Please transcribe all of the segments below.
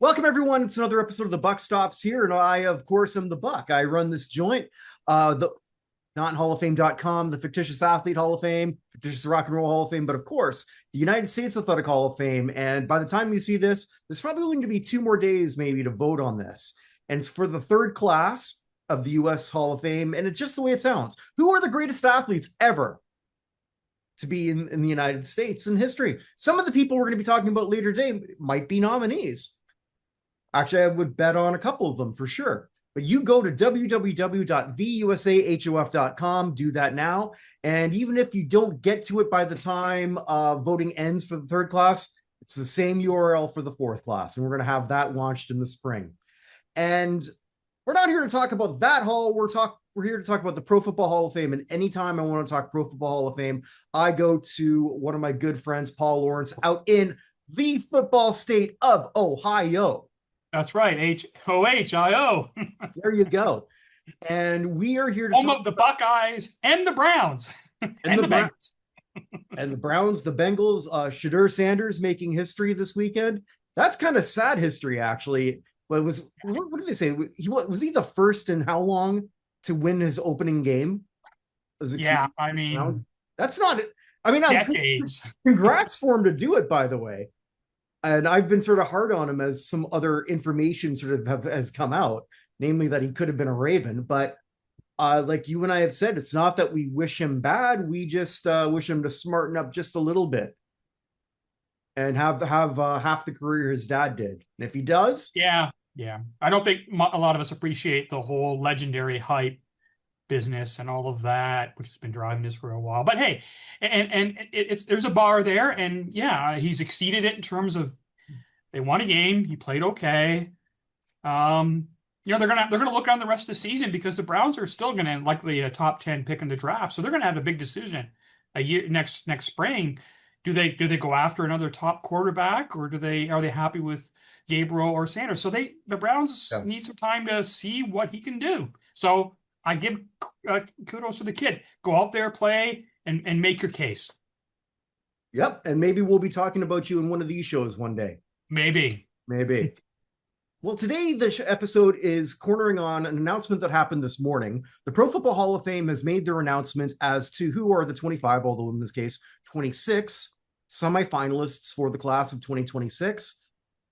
Welcome, everyone. It's another episode of the Buck Stops here, and I, of course, am the Buck. I run this joint, the not in Hall of Fame.com, the Fictitious Athlete Hall of Fame, Fictitious Rock and Roll Hall of Fame, but of course, the United States Athletic Hall of Fame. And by the time you see this, there's probably going to be 2 more days maybe to vote on this. And it's for the third class of the U.S. Hall of Fame, and it's just the way it sounds. Who are the greatest athletes ever to be in the United States in history? Some of the people we're going to be talking about later today might be nominees. Actually, I would bet on a couple of them for sure. But you go to www.theUSAHOF.com, do that now. And even if you don't get to it by the time voting ends for the third class, it's the same URL for the fourth class. And we're going to have that launched in the spring. And we're not here to talk about that hall. We're here to talk about the Pro Football Hall of Fame. And anytime I want to talk Pro Football Hall of Fame, I go to one of my good friends, Paul Lawrence, out in the football state of Ohio. That's right. Hohio. There you go. And we are here to home of the Buckeyes and the Browns. and the Bengals. And the Browns, the Bengals, Shedeur Sanders making history this weekend. That's kind of sad history, actually. But what did they say? Was he the first in how long to win his opening game? Yeah, I mean, that's not it. I mean, decades. Congrats for him to do it, by the way. And I've been sort of hard on him as some other information sort of has come out, namely that he could have been a Raven. But like you and I have said, it's not that we wish him bad. We just wish him to smarten up just a little bit and have half the career his dad did. And if he does, yeah. I don't think a lot of us appreciate the whole legendary hype business and all of that, which has been driving this for a while. But hey, and there's a bar there, and yeah, he's exceeded it in terms of they won a game, he played okay. They're gonna look on the rest of the season because the Browns are still gonna likely a top 10 pick in the draft, so they're gonna have a big decision next spring. Do they go after another top quarterback, or are they happy with Gabriel or Sanders? So the Browns need some time to see what he can do. So I give kudos to the kid. Go out there, play, and make your case. Yep, and maybe we'll be talking about you in one of these shows one day. Maybe. Well, today the episode is cornering on an announcement that happened this morning. The Pro Football Hall of Fame has made their announcements as to who are the 25, although in this case, 26 semifinalists for the class of 2026.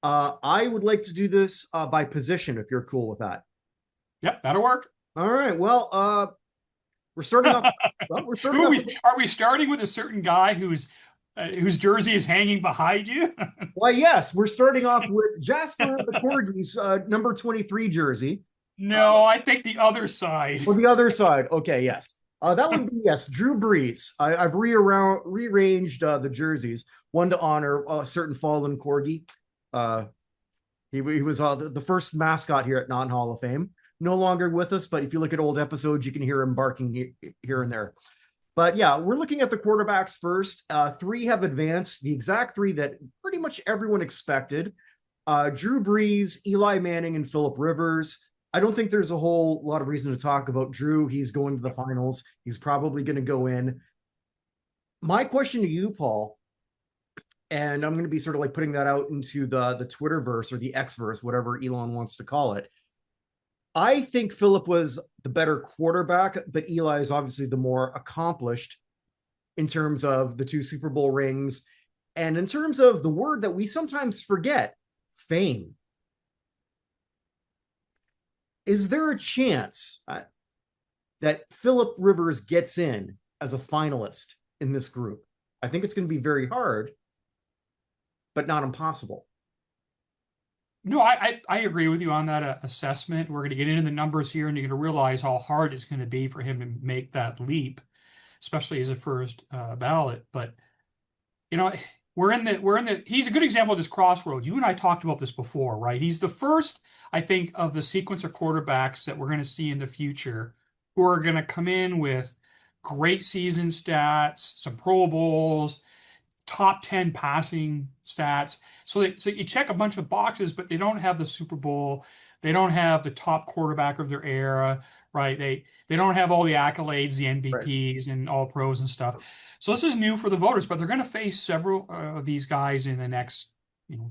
I would like to do this by position, if you're cool with that. Yep, that'll work. All right. Well, we're starting off. Are we starting with a certain guy whose jersey is hanging behind you? Why, yes. We're starting off with Jasper the Corgi's number 23 jersey. No, I think the other side. Well, the other side. Okay, yes. That would be, yes, Drew Brees. I've rearranged the jerseys, one to honor a certain fallen Corgi. He was the first mascot here at Non-Hall of Fame. No longer with us, but if you look at old episodes, you can hear him barking here and there. But yeah, we're looking at the quarterbacks first. 3 have advanced, the exact 3 that pretty much everyone expected. Drew Brees, Eli Manning, and Philip Rivers. I don't think there's a whole lot of reason to talk about Drew. He's going to the finals. He's probably going to go in. My question to you, Paul, and I'm going to be sort of like putting that out into the Twitterverse or the Xverse, whatever Elon wants to call it. I think Philip was the better quarterback, but Eli is obviously the more accomplished in terms of the 2 Super Bowl rings and in terms of the word that we sometimes forget, fame. Is there a chance that Philip Rivers gets in as a finalist in this group? I think it's going to be very hard, but not impossible. No, I agree with you on that assessment. We're going to get into the numbers here, and you're going to realize how hard it's going to be for him to make that leap, especially as a first ballot. But he's a good example of this crossroads. You and I talked about this before, right? He's the first, I think, of the sequence of quarterbacks that we're going to see in the future who are going to come in with great season stats, some Pro Bowls, top 10 passing stats. So you check a bunch of boxes, but they don't have the Super Bowl. They don't have the top quarterback of their era, right? They don't have all the accolades, the MVPs and all pros and stuff. So this is new for the voters, but they're going to face several of these guys in the next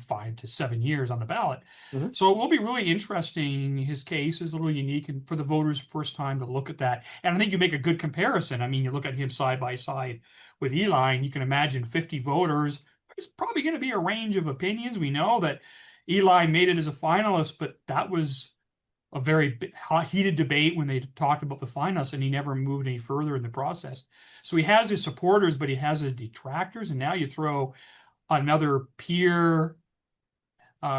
5 to 7 years on the ballot. Mhm. So it will be really interesting. His case is a little unique, and for the voters, first time to look at that. And I think you make a good comparison. I mean, you look at him side by side with Eli, and you can imagine 50 voters. There's probably going to be a range of opinions. We know that Eli made it as a finalist, but that was a very heated debate when they talked about the finalists, and he never moved any further in the process. So he has his supporters, but he has his detractors, and now you throw another peer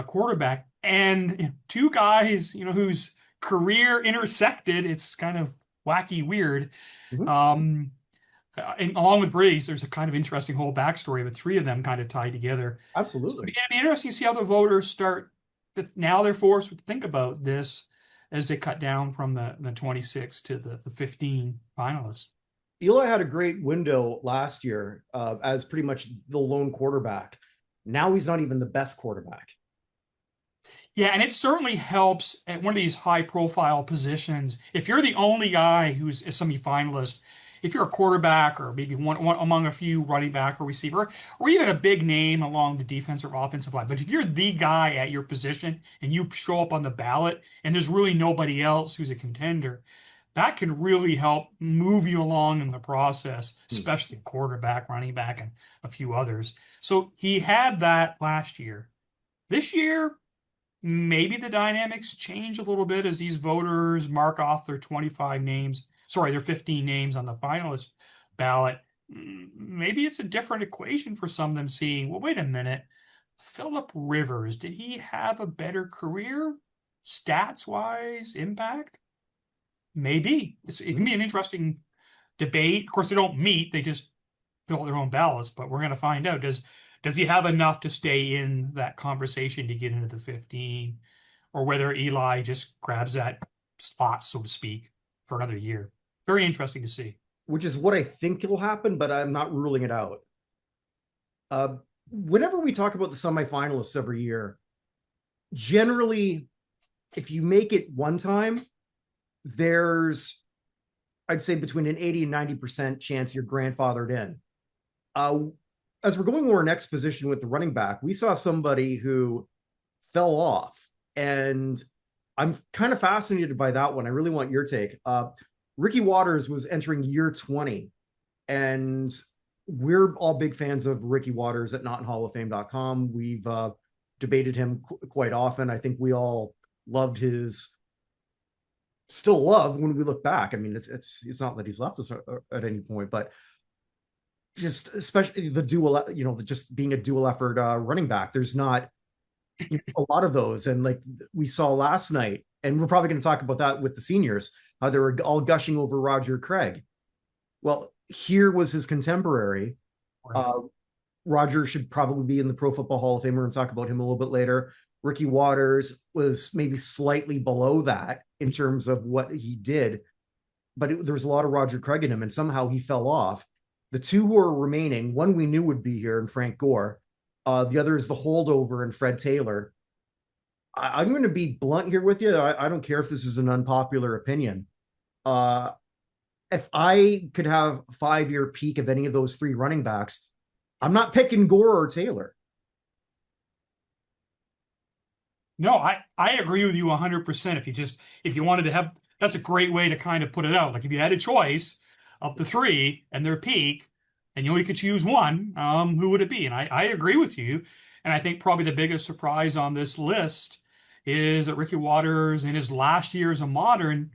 quarterback and two guys, whose career intersected. It's kind of wacky, weird. Mhm. Um, and along with Brees, there's a kind of interesting whole backstory with three of them kind of tied together. So Absolutely. it'd be interesting to see how the voters start. Now they're forced to think about this as they cut down from the 26 to the 15 finalists. Eli had a great window last year as pretty much the lone quarterback. Now he's not even the best quarterback. Yeah, and it certainly helps at one of these high profile positions. If you're the only guy who's a semifinalist, if you're a quarterback or maybe one among a few running back or receiver, or even a big name along the defensive or offensive line, but if you're the guy at your position and you show up on the ballot and there's really nobody else who's a contender, that can really help move you along in the process, Hmm. especially a quarterback, running back, and a few others. So he had that last year. This year, maybe the dynamics change a little bit as these voters mark off their 25 names, sorry, their 15 names on the finalist ballot. Maybe it's a different equation for some of them seeing, well, wait a minute, Philip Rivers, did he have a better career, stats wise, impact? Maybe. It can Mhm. be an interesting debate. Of course, they don't meet, they just fill out their own ballots, but we're going to find out. Does he have enough to stay in that conversation to get into the 15, or whether Eli just grabs that spot, so to speak, for another year? Very interesting to see. Which is what I think will happen, but I'm not ruling it out. Uh, Whenever we talk about the semifinalists every year, generally, if you make it one time, there's, I'd say, between an 80 and 90% chance you're grandfathered in. Uh, as we're going to our next position with the running back, we saw somebody who fell off, and I'm kind of fascinated by that one. I really want your take. Ricky Watters was entering year 20, and we're all big fans of Ricky Watters at notinhallofame.com. We've debated him quite often. I think we all loved his, still love when we look back. I mean, it's not that he's left us at any point, but just especially the dual, just being a dual effort running back. There's not a lot of those, and like we saw last night, and we're probably going to talk about that with the seniors, how they were all gushing over Roger Craig. Well, here was his contemporary. Right. Uh, Roger should probably be in the Pro Football Hall of Fame. We're going to talk about him a little bit later. Ricky Watters was maybe slightly below that in terms of what he did, but there was a lot of Roger Craig in him, and somehow he fell off. The two who are remaining, one we knew would be here, and Frank Gore. The other is the holdover and Fred Taylor. I'm going to be blunt here with you. I don't care if this is an unpopular opinion. Uh, if I could have a 5-year peak of any of those three running backs, I'm not picking Gore or Taylor. No, I agree with you 100%. If you wanted to have, that's a great way to kind of put it out. Like if you had a choice of the three and their peak, and you only could choose one, who would it be? And I agree with you. And I think probably the biggest surprise on this list is that Ricky Watters in his last year as a modern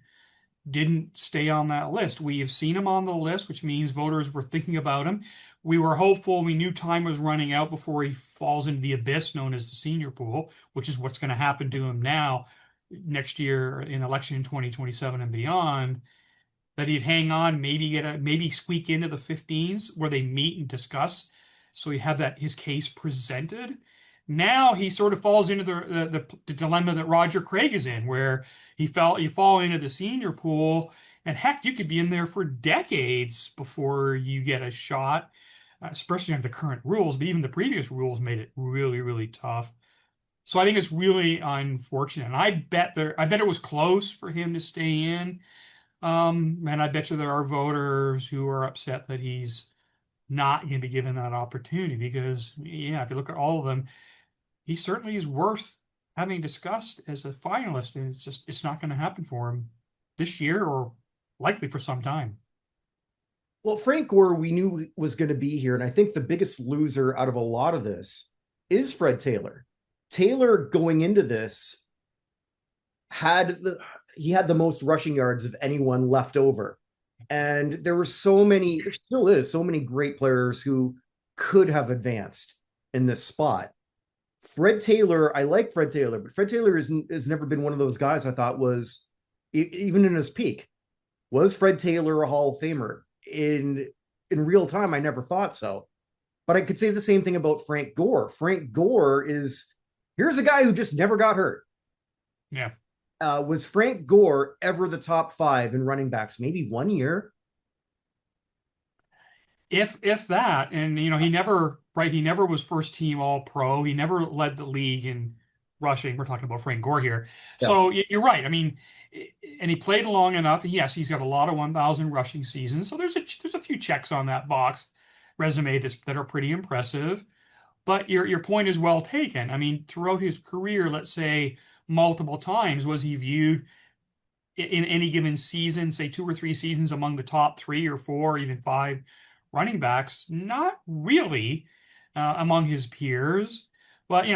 didn't stay on that list. We have seen him on the list, which means voters were thinking about him. We were hopeful. We knew time was running out before he falls into the abyss known as the senior pool, which is what's going to happen to him now next year in election 2027 and beyond. That he'd hang on, maybe squeak into the 15s where they meet and discuss. So he had that his case presented. Now he sort of falls into the dilemma that Roger Craig is in, where you fall into the senior pool, and heck, you could be in there for decades before you get a shot, especially under the current rules. But even the previous rules made it really, really tough. So I think it's really unfortunate. And I bet it was close for him to stay in. And I bet you there are voters who are upset that he's not going to be given that opportunity because, yeah, if you look at all of them, he certainly is worth having discussed as a finalist, and it's not going to happen for him this year or likely for some time. Well, Frank Gore, we knew was going to be here. And I think the biggest loser out of a lot of this is Fred Taylor. Taylor going into this he had the most rushing yards of anyone left over. And there were there still is so many great players who could have advanced in this spot. Fred Taylor, I like Fred Taylor, but Fred Taylor has never been one of those guys I thought was, even in his peak, was Fred Taylor a Hall of Famer? In real time, I never thought so. But I could say the same thing about Frank Gore. Frank Gore here's a guy who just never got hurt. Yeah. Was Frank Gore ever the top 5 in running backs? Maybe 1 year. If that, and he never was first team all pro. He never led the league in rushing. We're talking about Frank Gore here. Yeah. So you're right. I mean, and he played long enough. Yes, he's got a lot of 1,000 rushing seasons. So there's a few checks on that box resume that are pretty impressive. But your point is well taken. I mean, throughout his career, let's say multiple times, was he viewed in any given season, say 2 or 3 seasons, among the top 3 or 4, even 5 running backs? Not really among his peers. But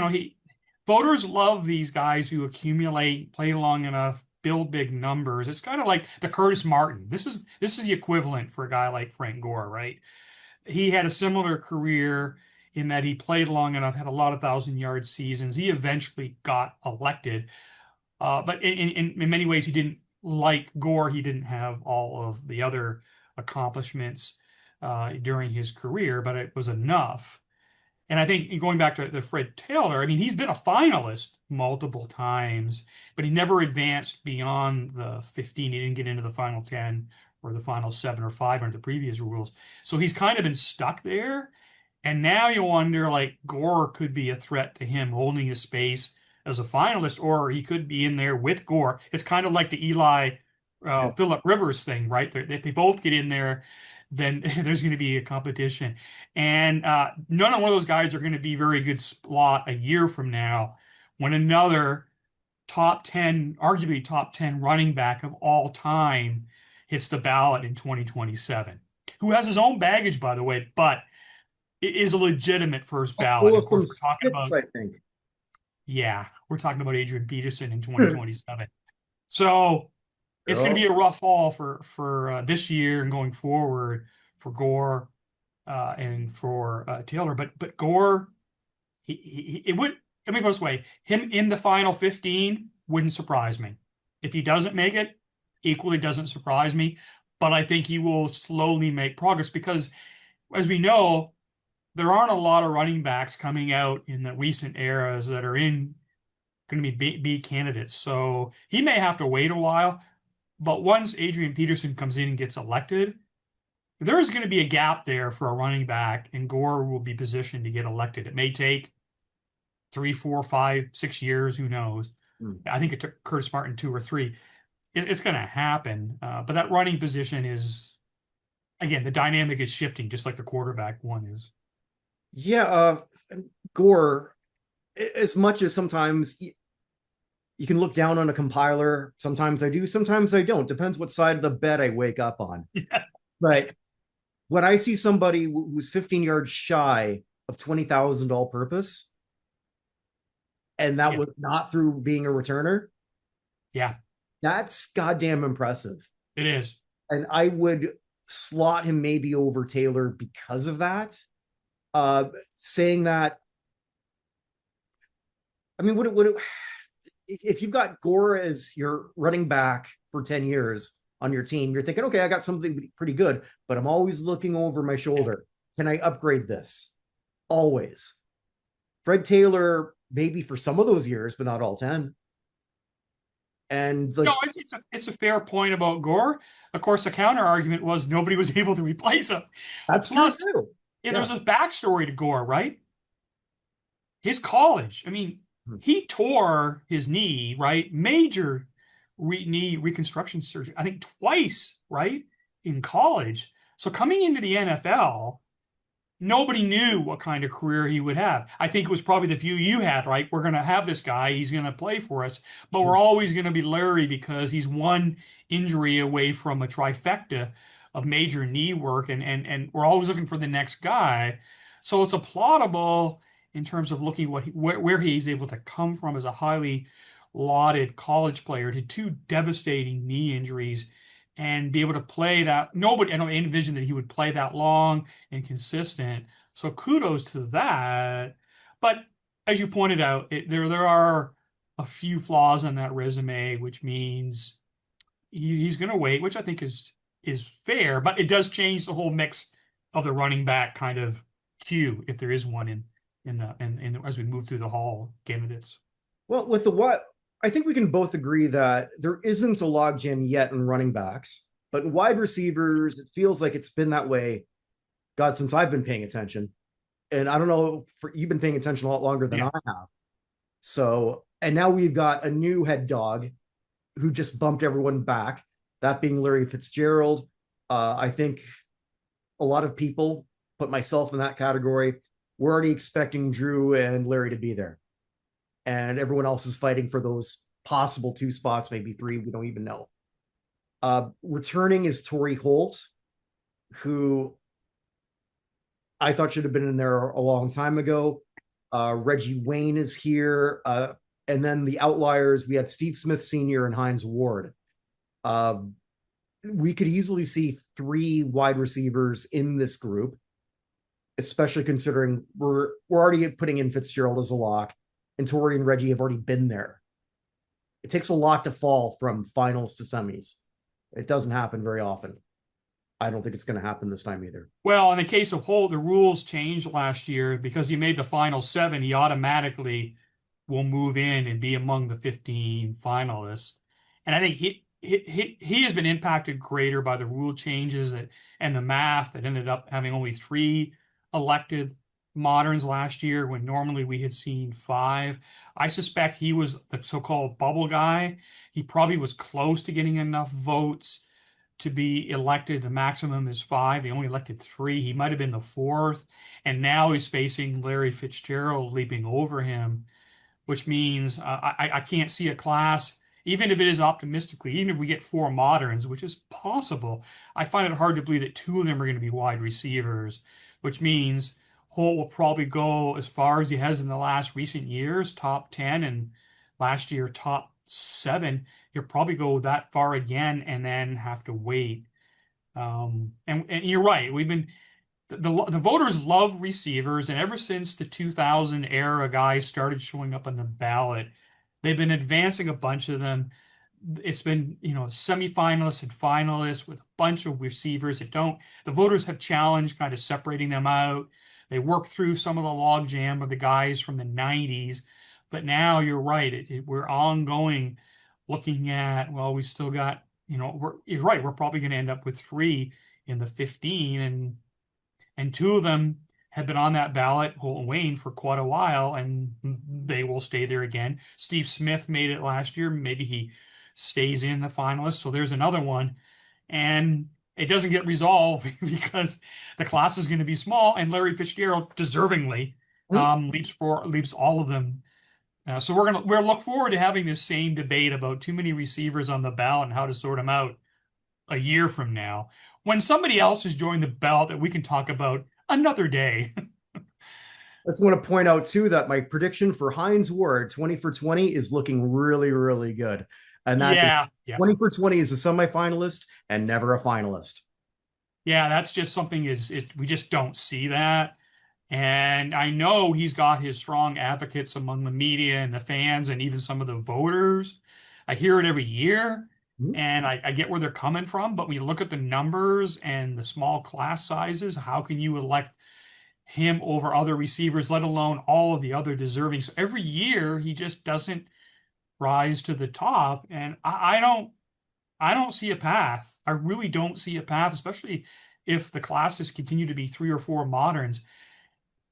voters love these guys who accumulate, play long enough, build big numbers. It's kind of like the Curtis Martin. This is the equivalent for a guy like Frank Gore, right? He had a similar career in that he played long enough, had a lot of 1,000-yard seasons. He eventually got elected. But in many ways, he didn't, like Gore, he didn't have all of the other accomplishments during his career, but it was enough. And I think going back to Fred Taylor, I mean, he's been a finalist multiple times, but he never advanced beyond the 15. He didn't get into the final 10 or the final 7 or 5 under the previous rules. So he's kind of been stuck there. And now you wonder, like, Gore could be a threat to him holding his space as a finalist, or he could be in there with Gore. It's kind of like the Eli Phillip Rivers thing, right? If they both get in there, then there's going to be a competition. And none of one of those guys are going to be very good slot a year from now when another top 10, arguably top 10 running back of all time hits the ballot in 2027, who has his own baggage, by the way, but it is a legitimate first ballot. Of course, we're talking about, I think. Yeah, we're talking about Adrian Peterson in 2027. So it's going to be a rough haul for this year and going forward for Gore and for Taylor. But Gore, it would. Let me put it this way: him in the final 15 wouldn't surprise me. If he doesn't make it, equally doesn't surprise me. But I think he will slowly make progress because, as we know, there aren't a lot of running backs coming out in the recent eras that are going to be B candidates. So he may have to wait a while. But once Adrian Peterson comes in and gets elected, there is going to be a gap there for a running back, and Gore will be positioned to get elected. It may take 3, 4, 5, 6 years. Who knows? I think it took Curtis Martin 2 or 3. It's going to happen. But that running position is, again, the dynamic is shifting, just like the quarterback one is. Yeah, Gore, as much as sometimes you can look down on a compiler, sometimes I do, sometimes I don't. Depends what side of the bed I wake up on. Yeah. But when I see somebody who's 15 yards shy of 20,000 all purpose, and that was not through being a returner, that's goddamn impressive. It is. And I would slot him maybe over Taylor because of that. Saying that, I mean, if you've got Gore as your running back for 10 years on your team, you're thinking, okay, I got something pretty good, but I'm always looking over my shoulder. Can I upgrade this? Always. Fred Taylor, maybe for some of those years, but not all 10. And no, it's a fair point about Gore. Of course, the counter argument was nobody was able to replace him. That's true too. There's this backstory to Gore, right? His college. I mean, he tore his knee, right? Major knee reconstruction surgery, I think twice, right? In college. So coming into the NFL, nobody knew what kind of career he would have. I think it was probably the view you had, right? We're going to have this guy, he's going to play for us, but we're always going to be leery because he's one injury away from a trifecta of major knee work, and we're always looking for the next guy. So it's applaudable in terms of looking where he's able to come from as a highly lauded college player to two devastating knee injuries and be able to play that. Nobody, I don't envision that he would play that long and consistent. So kudos to that. But as you pointed out, there are a few flaws on that resume, which means he's going to wait, which I think is fair. But it does change the whole mix of the running back kind of queue, if there is one in as we move through the hall candidates. Well, with the what, I think we can both agree that there isn't a logjam yet in running backs, but wide receivers, it feels like it's been that way, God, since I've been paying attention. And I don't know, you've been paying attention a lot longer than Yeah. I have. So, and now we've got a new head dog who just bumped everyone back, that being Larry Fitzgerald. I think a lot of people, put myself in that category, we're already expecting Drew and Larry to be there. And everyone else is fighting for those possible 2 spots, maybe 3, we don't even know. Returning is Torry Holt, who I thought should have been in there a long time ago. Reggie Wayne is here. And then the outliers, we have Steve Smith Sr. and Hines Ward. We could easily see 3 wide receivers in this group, especially considering we're already putting in Fitzgerald as a lock, and Torry and Reggie have already been there. It takes a lot to fall from finals to semis. It doesn't happen very often. I don't think it's going to happen this time either. Well, in the case of Holt, the rules changed last year because he made the final 7. He automatically will move in and be among the 15 finalists. And I think he has been impacted greater by the rule changes and the math that ended up having only 3 elected moderns last year when normally we had seen 5. I suspect he was the so-called bubble guy. He probably was close to getting enough votes to be elected. The maximum is 5. They only elected 3. He might have been the 4th. And now he's facing Larry Fitzgerald leaping over him, which means I can't see a class, even if it is optimistically, even if we get 4 moderns, which is possible, I find it hard to believe that 2 of them are going to be wide receivers, which means Holt will probably go as far as he has in the last recent years, top 10, and last year top 7. He'll probably go that far again and then have to wait. And you're right. The voters love receivers, and ever since the 2000 era guys started showing up on the ballot, they've been advancing a bunch of them. It's been, semifinalists and finalists with a bunch of receivers that don't. The voters have challenged kind of separating them out. They work through some of the logjam of the guys from the 90s, but now you're right. We're ongoing looking at, well, we still got, you're right. We're probably going to end up with 3 in the 15, and 2 of them have been on that ballot, Holt and Wayne, for quite a while, and they will stay there again. Steve Smith made it last year. Maybe he stays in the finalists. So there's another one. And it doesn't get resolved because the class is going to be small, and Larry Fitzgerald deservingly leaps all of them. So we'll look forward to having this same debate about too many receivers on the ballot and how to sort them out a year from now, when somebody else has joined the ballot that we can talk about another day. I just want to point out too that my prediction for Hines Ward 20 for 20 is looking really, really good. And that Yeah. 20 for 20 is a semifinalist and never a finalist. Yeah, that's just something we just don't see that. And I know he's got his strong advocates among the media and the fans and even some of the voters. I hear it every year, and I get where they're coming from. But when you look at the numbers and the small class sizes, how can you elect him over other receivers, let alone all of the other deserving? So every year he just doesn't rise to the top. And I don't see a path. I really don't see a path, especially if the classes continue to be 3 or 4 moderns.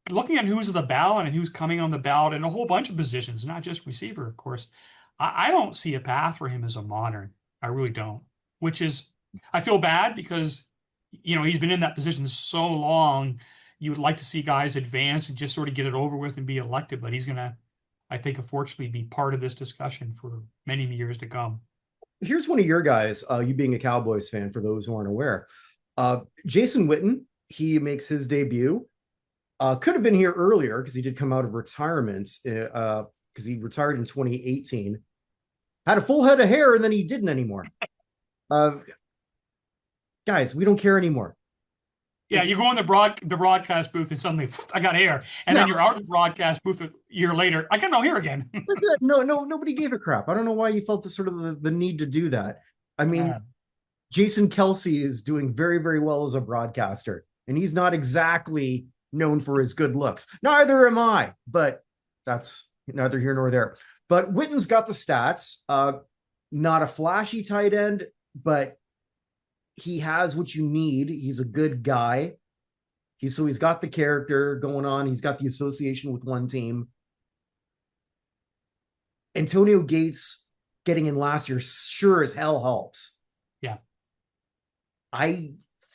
Looking at who's on the ballot and who's coming on the ballot in a whole bunch of positions, not just receiver, of course, I don't see a path for him as a modern. I really don't. Which is, I feel bad because, he's been in that position so long. you would like to see guys advance and just sort of get it over with and be elected, but he's going to, I think, unfortunately, be part of this discussion for many years to come. Here's one of your guys, you being a Cowboys fan, for those who aren't aware. Jason Witten, he makes his debut. Could have been here earlier because he did come out of retirement because he retired in 2018. Had a full head of hair and then he didn't anymore. Guys, we don't care anymore. Yeah, you go in the broadcast booth and suddenly I got hair, and then you're out of the broadcast booth a year later. I got no hair again. No, nobody gave a crap. I don't know why you felt the need to do that. I mean, Jason Kelce is doing very well as a broadcaster, and he's not exactly known for his good looks. Neither am I, but that's neither here nor there. But Witten's got the stats. Not a flashy tight end, but he has what you need. He's a good guy. He's got the character going on. He's got the association with one team. Antonio Gates getting in last year sure as hell helps. Yeah. I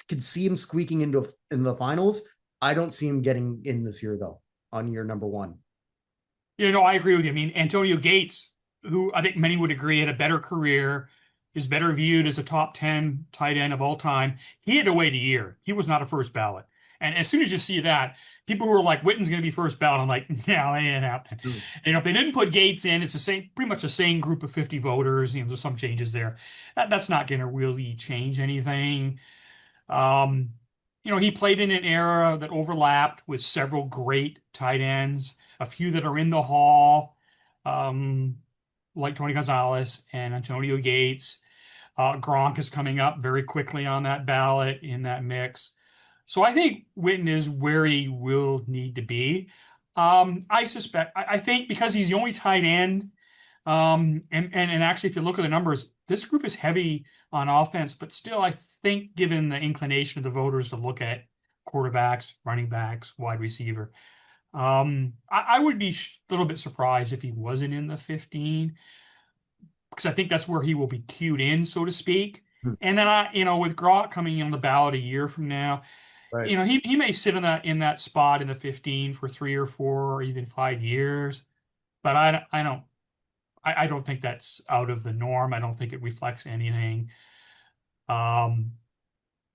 could see him squeaking in the finals. I don't see him getting in this year, though, on year number one. I agree with you. I mean, Antonio Gates, who I think many would agree had a better career, is better viewed as a top 10 tight end of all time. He had to wait a year. He was not a first ballot. And as soon as you see that, people who are like, Witten's going to be first ballot, I'm like, no, that ain't happening. If they didn't put Gates in, it's pretty much the same group of 50 voters. There's some changes there. That's not going to really change anything. He played in an era that overlapped with several great tight ends, a few that are in the hall, like Tony Gonzalez and Antonio Gates. Gronk is coming up very quickly on that ballot in that mix. So I think Witten is where he will need to be. I think because he's the only tight end, and actually, if you look at the numbers, this group is heavy on offense, but still, I think given the inclination of the voters to look at quarterbacks, running backs, wide receiver, I would be a little bit surprised if he wasn't in the 15, because I think that's where he will be queued in, so to speak. And then with Gronk coming on the ballot a year from now, right. He may sit in that spot in the 15 for 3 or 4 or even 5 years, but I don't think that's out of the norm. I don't think it reflects anything. One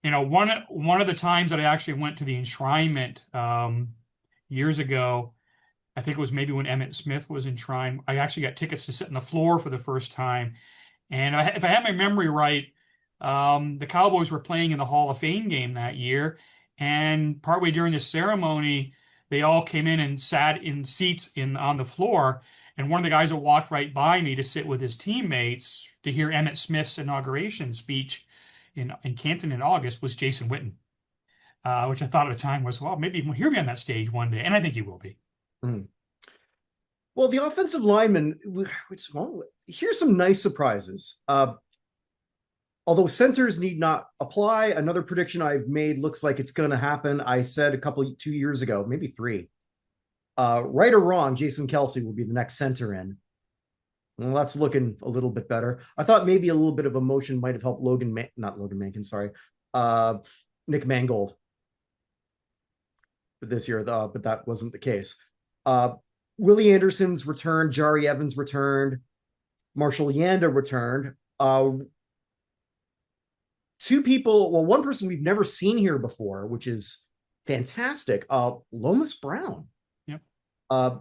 of the times that I actually went to the enshrinement years ago, I think it was maybe when Emmitt Smith was enshrined. I actually got tickets to sit on the floor for the first time. And if I have my memory right, the Cowboys were playing in the Hall of Fame game that year. And partway during the ceremony, they all came in and sat in seats on the floor. And one of the guys that walked right by me to sit with his teammates to hear Emmitt Smith's inauguration speech in Canton in August was Jason Witten, which I thought at the time was, well, maybe he'll hear me on that stage one day. And I think he will be. Well, the offensive linemen, here's some nice surprises. Although centers need not apply, another prediction I've made looks like it's going to happen. I said 2 years ago, maybe 3. Right or wrong, Jason Kelce will be the next center in. Well, that's looking a little bit better. I thought maybe a little bit of emotion might have helped Nick Mangold this year, but that wasn't the case. Willie Anderson's returned, Jari Evans returned, Marshall Yanda returned. 2 people, well, one person we've never seen here before, which is fantastic. Lomas Brown. Yep.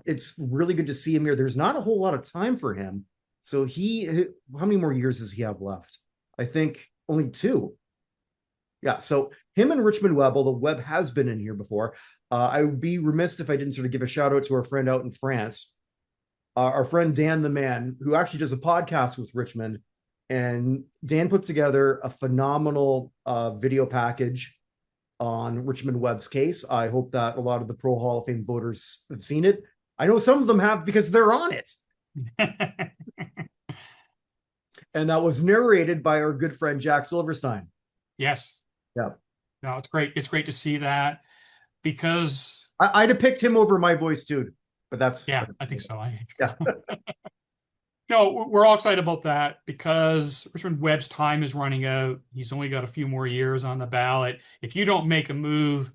It's really good to see him here. There's not a whole lot of time for him. So how many more years does he have left? I think only 2. Yeah, so him and Richmond Webb, although Webb has been in here before, I would be remiss if I didn't sort of give a shout out to our friend out in France, our friend Dan the Man, who actually does a podcast with Richmond. And Dan put together a phenomenal video package on Richmond Webb's case. I hope that a lot of the Pro Hall of Fame voters have seen it. I know some of them have because they're on it. And that was narrated by our good friend Jack Silverstein. Yes. Yeah. No, it's great. It's great to see that because I'd have picked him over my voice too, but that's I think so. Yeah. No, we're all excited about that because Richmond Webb's time is running out. He's only got a few more years on the ballot. If you don't make a move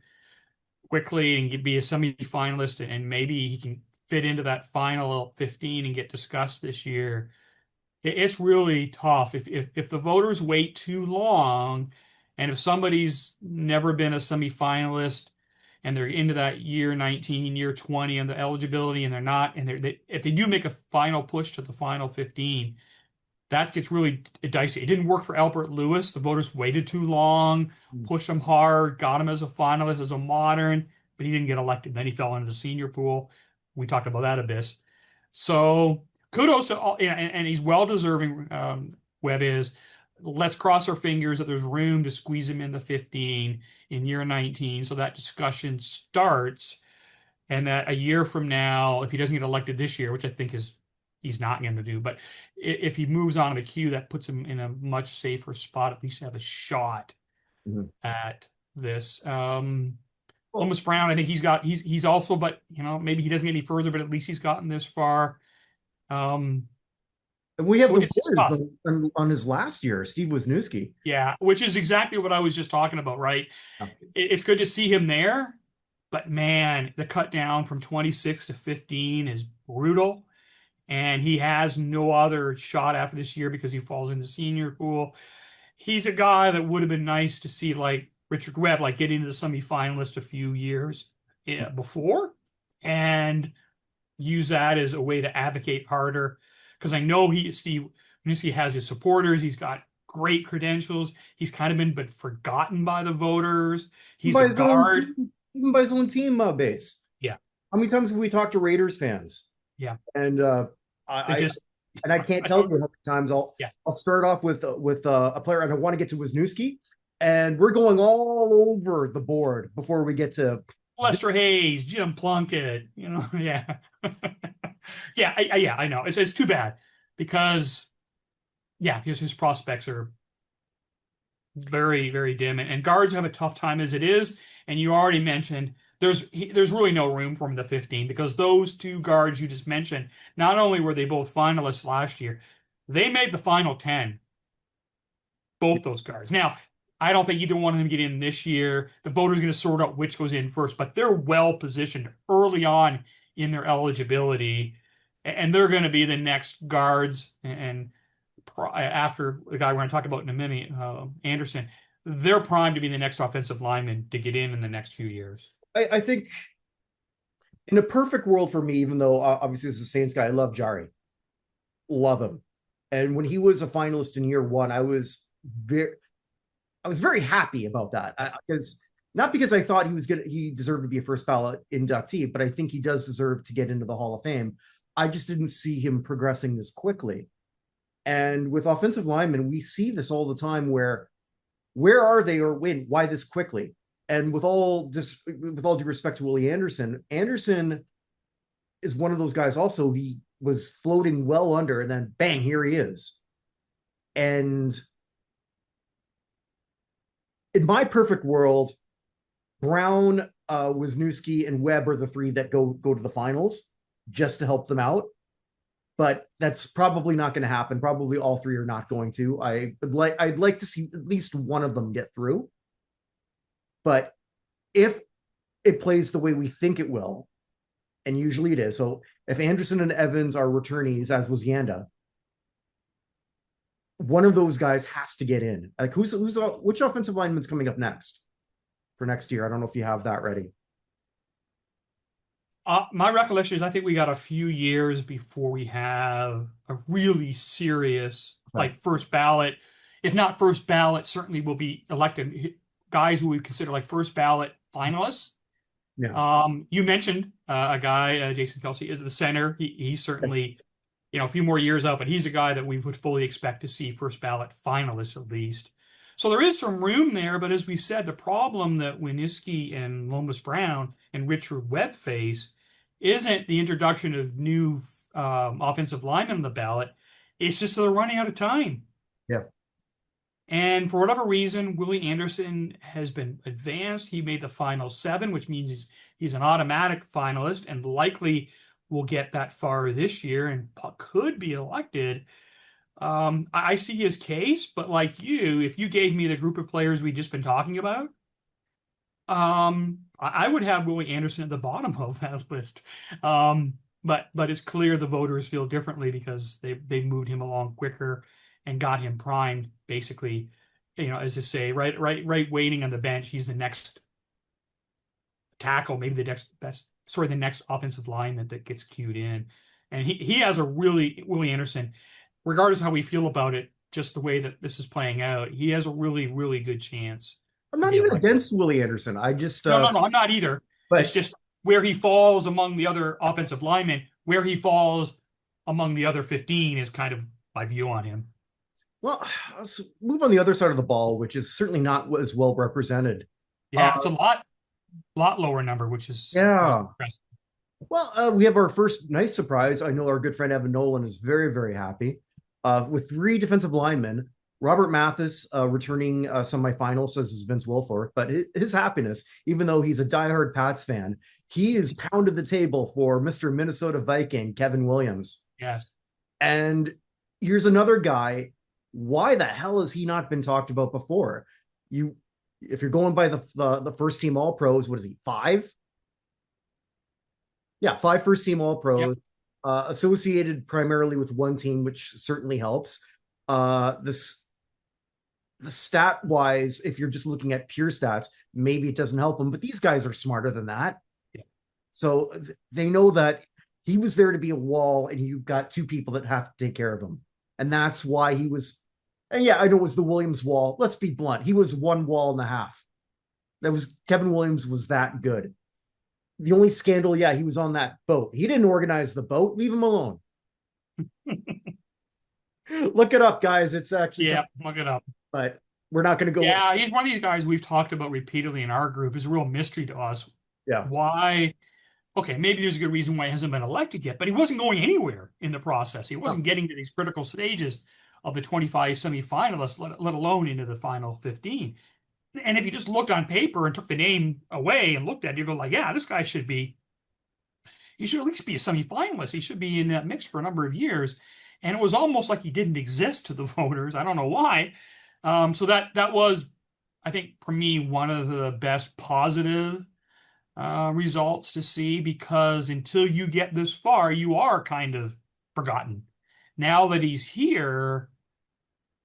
quickly and be a semifinalist, and maybe he can fit into that final 15 and get discussed this year. It's really tough if the voters wait too long, and if somebody's never been a semifinalist and they're into that year 19, year 20 and the eligibility, and they're not, and if they do make a final push to the final 15, that gets really dicey. It didn't work for Albert Lewis. The voters waited too long, pushed him hard, got him as a finalist, as a modern, but he didn't get elected. Then he fell into the senior pool. We talked about that a bit. So kudos to all, and he's well deserving. Webb is. Let's cross our fingers that there's room to squeeze him into 15 in year 19, so that discussion starts, and that a year from now, if he doesn't get elected this year, which I think is he's not going to do, but if he moves on to the queue, that puts him in a much safer spot, at least to have a shot at this. Lomas Brown, I think he's also, but maybe he doesn't get any further, but at least he's gotten this far. And we have So the it's board tough. on his last year, Steve Wisniewski. Yeah, which is exactly what I was just talking about, right? It's good to see him there, but man, the cut down from 26 to 15 is brutal. And he has no other shot after this year because he falls in the senior pool. He's a guy that would have been nice to see, like Richard Webb, like get into the semifinalist a few years before, and use that as a way to advocate harder. Because I know Steve Wisniewski has his supporters. He's got great credentials. He's kind of been forgotten by the voters. He's a guard. Even by his own team base. Yeah. How many times have we talked to Raiders fans? Yeah. And I can't tell you how many times I'll start off with a player, and I want to get to Wisniewski, and we're going all over the board before we get to Lester Hayes, Jim Plunkett, yeah. I know. It's too bad because his prospects are very, very dim, and guards have a tough time as it is. And you already mentioned there's really no room for him to 15 because those two guards you just mentioned, not only were they both finalists last year, they made the final 10. Both those guards. Now, I don't think either one of them get in this year. The voters are going to sort out which goes in first, but they're well positioned early on in their eligibility, and they're going to be the next guards. And after the guy we're going to talk about in a minute, Anderson, they're primed to be the next offensive lineman to get in the next few years. I think in a perfect world for me, even though obviously this is a Saints guy, I love Jari. Love him. And when he was a finalist in year one, I was very happy about that, because not because I thought he deserved to be a first ballot inductee, but I think he does deserve to get into the Hall of Fame. I just didn't see him progressing this quickly. And with offensive linemen, we see this all the time where are they, or why this quickly? And with all due respect to Willie Anderson, Anderson is one of those guys also. He was floating well under, and then bang, here he is. And in my perfect world, Brown, Wisniewski, and Webb are the three that go to the finals just to help them out. But that's probably not going to happen. Probably all three are not going to. I'd like to see at least one of them get through. But if it plays the way we think it will, and usually it is, so if Anderson and Evans are returnees, as was Yanda, one of those guys has to get in. Like which offensive lineman's coming up next for next year? I don't know if you have that ready. My recollection is I think we got a few years before we have a really serious like first ballot. If not first ballot, certainly will be elected guys who we consider like first ballot finalists. Yeah. You mentioned a guy, Jason Kelsey, is the center. He's certainly, a few more years out, but he's a guy that we would fully expect to see first ballot finalists at least. So there is some room there, but as we said, the problem that Wisniewski and Lomas Brown and Richard Webb face isn't the introduction of new offensive linemen on the ballot. It's just they're running out of time. Yeah. And for whatever reason, Willie Anderson has been advanced. He made the final 7, which means he's an automatic finalist and likely will get that far this year and could be elected. I see his case, but like you, if you gave me the group of players we've just been talking about, I would have Willie Anderson at the bottom of that list. But it's clear the voters feel differently because they moved him along quicker and got him primed, basically, as to say, right waiting on the bench. He's the next tackle, maybe the next offensive lineman that gets queued in. And he has Willie Anderson, regardless of how we feel about it, just the way that this is playing out, he has a really, really good chance I'm to not be even elected. against Willie Anderson. I just No, I'm not either. It's but just where he falls among the other offensive linemen, where he falls among the other 15 is kind of my view on him. well, let's move on the other side of the ball, which is certainly not as well represented. Uh, Yeah, it's a lot lower number, which is yeah. impressive. Well, we have our first nice surprise. I know our good friend Evan Nolan is very, very happy. With three defensive linemen, Robert Mathis returning semifinals as Vince Wilfork, but his happiness, even though he's a diehard Pats fan, he is pounded the table for Mr. Minnesota Viking, Kevin Williams. Yes. And here's another guy. Why the hell has he not been talked about before? If you're going by the first team All Pros, what is he, 5? Yeah, 5 first team All Yep. Pros, associated primarily with one team, which certainly helps. This the stat wise, if you're just looking at pure stats, maybe it doesn't help them, but these guys are smarter than that. Yeah. So they know that he was there to be a wall, and you've got two people that have to take care of him. And that's why he was. And yeah, I know it was the Williams wall. Let's be blunt. He was 1.5 walls. Kevin Williams was that good. The only scandal, yeah, he was on that boat. He didn't organize the boat. Leave him alone. Look it up, guys. It's actually Look it up. But we're not going to go. Yeah, he's one of these guys we've talked about repeatedly in our group. It's a real mystery to us. Yeah. Why? Okay, maybe there's a good reason why he hasn't been elected yet, but he wasn't going anywhere in the process. He wasn't getting to these critical stages of the 25 semifinalists, let alone into the final 15. And if you just looked on paper and took the name away and looked at it, you go like, yeah, this guy he should at least be a semifinalist. He should be in that mix for a number of years. And it was almost like he didn't exist to the voters. I don't know why. So that was, I think, for me, one of the best positive results to see, because until you get this far, you are kind of forgotten. Now that he's here,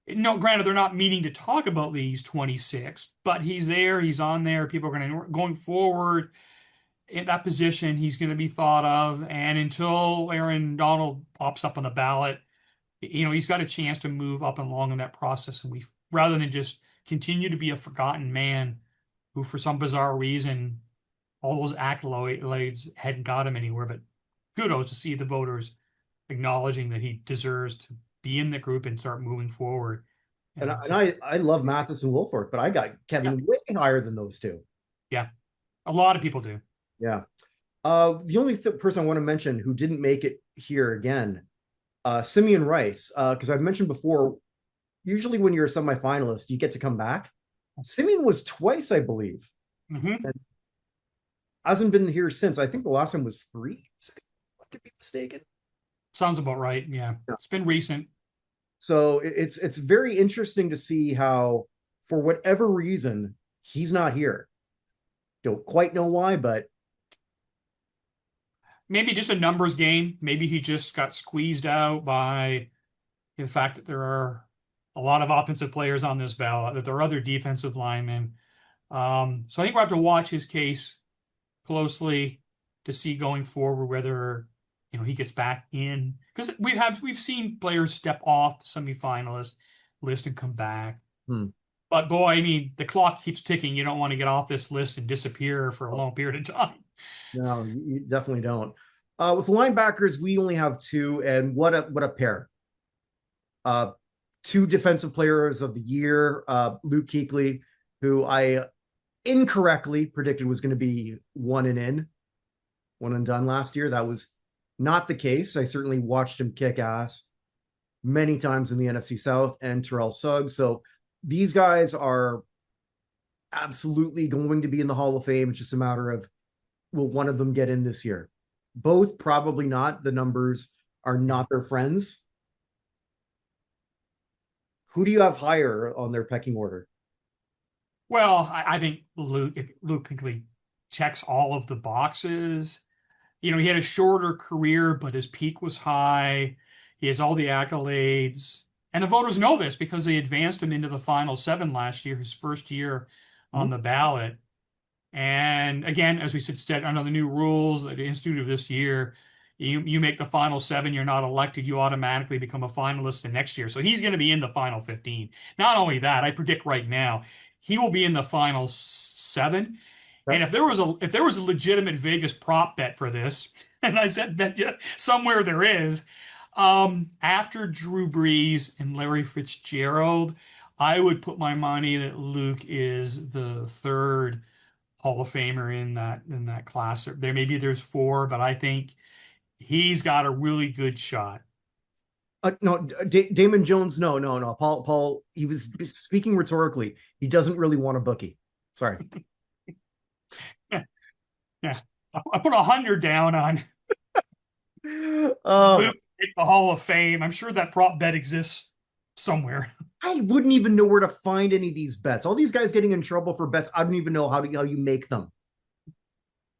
no, granted, they're not meeting to talk about these 26, but he's there, he's on there. People are going forward in that position, he's going to be thought of. And until Aaron Donald pops up on the ballot, he's got a chance to move up and along in that process. And rather than just continue to be a forgotten man who, for some bizarre reason, all those accolades hadn't got him anywhere. But kudos to see the voters acknowledging that he deserves to be in the group and start moving forward. And I love Mathis and Wilfork, but I got Kevin way higher than those two. Yeah, a lot of people do. Yeah. The only person I want to mention who didn't make it here again, Simeon Rice, because I've mentioned before, usually when you're a semifinalist, you get to come back. Simeon was twice, I believe. Mm-hmm. And hasn't been here since. I think the last time was 3. I could be mistaken. Sounds about right. Yeah. It's been recent. So it's very interesting to see how, for whatever reason, he's not here. Don't quite know why, but maybe just a numbers game. Maybe he just got squeezed out by the fact that there are a lot of offensive players on this ballot, that there are other defensive linemen. So I think we'll have to watch his case closely to see going forward whether he gets back in, because we've seen players step off the semifinalist list and come back. But boy, I mean, the clock keeps ticking. You don't want to get off this list and disappear for a long period of time. No, you definitely don't. With linebackers, we only have 2, and what a pair. 2 defensive players of the year, Luke Kuechly, who I incorrectly predicted was going to be one and done last year. That was not the case. I certainly watched him kick ass many times in the NFC South, and Terrell Suggs. So these guys are absolutely going to be in the Hall of Fame. It's just a matter of, will one of them get in this year? Both probably not. The numbers are not their friends. Who do you have higher on their pecking order? Well, I think Luke Kuechly checks all of the boxes. He had a shorter career, but his peak was high. He has all the accolades. And the voters know this because they advanced him into the final seven last year, his first year on Mhm. the ballot. And again, as we said, under the new rules, the institute of this year, you make the final seven, you're not elected, you automatically become a finalist the next year. So he's going to be in the final 15. Not only that, I predict right now he will be in the final seven. And Okay. if there was a legitimate Vegas prop bet for this, and I said that somewhere there is, after Drew Brees and Larry Fitzgerald, I would put my money that Luke is the third Hall of Famer in that class. There's four, but I think he's got a really good shot. No, Damon Jones. No, no, no. Paul. He was speaking rhetorically. He doesn't really want a bookie. Sorry. Yeah, yeah. I put 100 down on Uh, Luke at the Hall of Fame. I'm sure that prop bet exists somewhere. I wouldn't even know where to find any of these bets. All these guys getting in trouble for bets. I don't even know how you make them.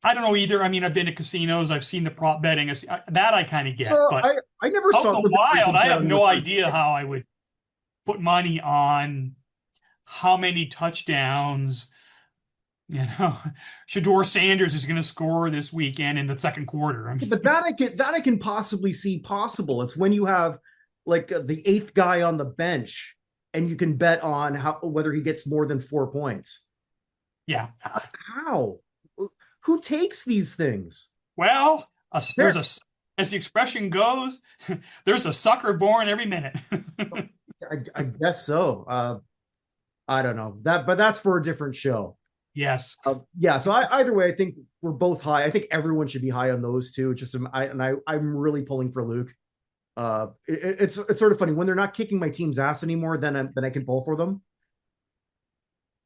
I don't know either. I mean, I've been to casinos. I've seen the prop betting. That I kind of get, So but I never out in saw the the wild, I have down in the no first. idea how I would put money on how many touchdowns, Shedeur Sanders is going to score this weekend in the second quarter. I mean, But that I can possibly see possible. It's when you have like the eighth guy on the bench and you can bet on how whether he gets more than 4 points. yeah. How? Who takes these things? Well, there's There, as the expression goes, there's a sucker born every minute. I guess so. I don't know that, but that's for a different show. Yes. Yeah. So either way, I think we're both high. I think everyone should be high on those two. I'm really pulling for Luke. It's sort of funny when they're not kicking my team's ass anymore. Then I can pull for them.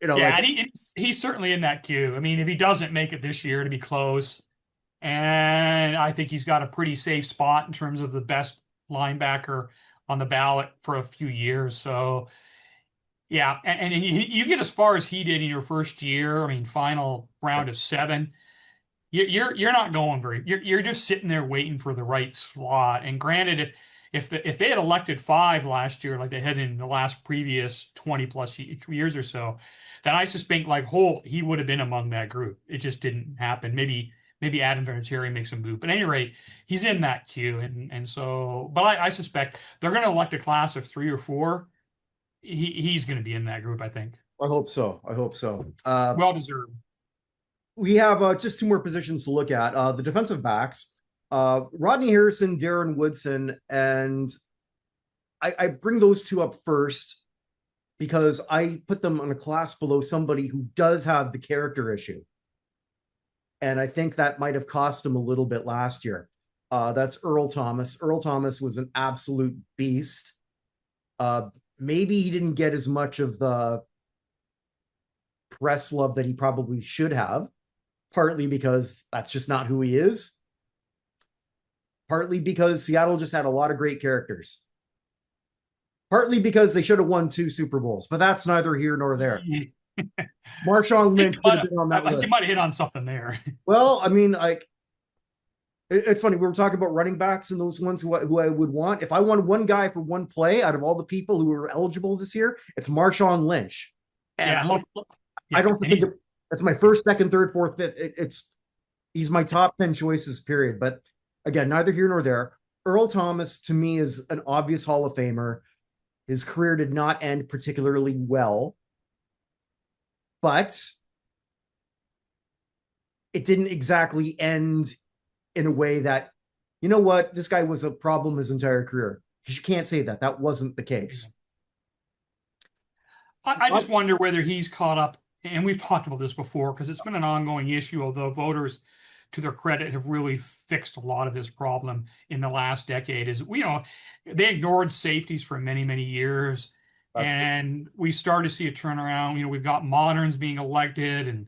Yeah, Like and he's certainly in that queue. I mean, if he doesn't make it this year to be close, and I think he's got a pretty safe spot in terms of the best linebacker on the ballot for a few years. So yeah, and you get as far as he did in your first year. I mean, final round of seven. You're not going very. You're just sitting there waiting for the right slot. And granted, if they had elected five last year, like they had in the last previous 20 plus years or so, then I suspect like Holt, he would have been among that group. It just didn't happen. Maybe Adam Vinatieri makes a move. But at any rate, he's in that queue, and so. But I suspect they're going to elect a class of three or four. He's going to be in that group, I think. I hope so. I hope so. Well deserved. We have just two more positions to look at. The defensive backs, Rodney Harrison, Darren Woodson, and I bring those two up first because I put them on a class below somebody who does have the character issue. And I think that might have cost him a little bit last year. That's Earl Thomas. Earl Thomas was an absolute beast. Maybe he didn't get as much of the press love that he probably should have, partly because that's just not who he is, partly because Seattle just had a lot of great characters, partly because they should have won 2 Super Bowls, but that's neither here nor there. Marshawn Lynch could have been on that I think list. you might have hit on something there. Well, I mean, like, it's funny. We were talking about running backs and those ones who I would want. If I wanted one guy for one play out of all the people who were eligible this year, it's Marshawn Lynch. And Yeah, look, I yeah, don't think that's my first, second, third, fourth, fifth. He's my top 10 choices, period. But again, neither here nor there. Earl Thomas to me is an obvious Hall of Famer. His career did not end particularly well, but it didn't exactly end in a way that, you know what, this guy was a problem his entire career. You can't say that. That wasn't the case. I just wonder whether he's caught up, and we've talked about this before because it's been an ongoing issue, although voters, to their credit, have really fixed a lot of this problem in the last decade. They ignored safeties for many, many years, That's and we started to see a turnaround. We've got moderns being elected, and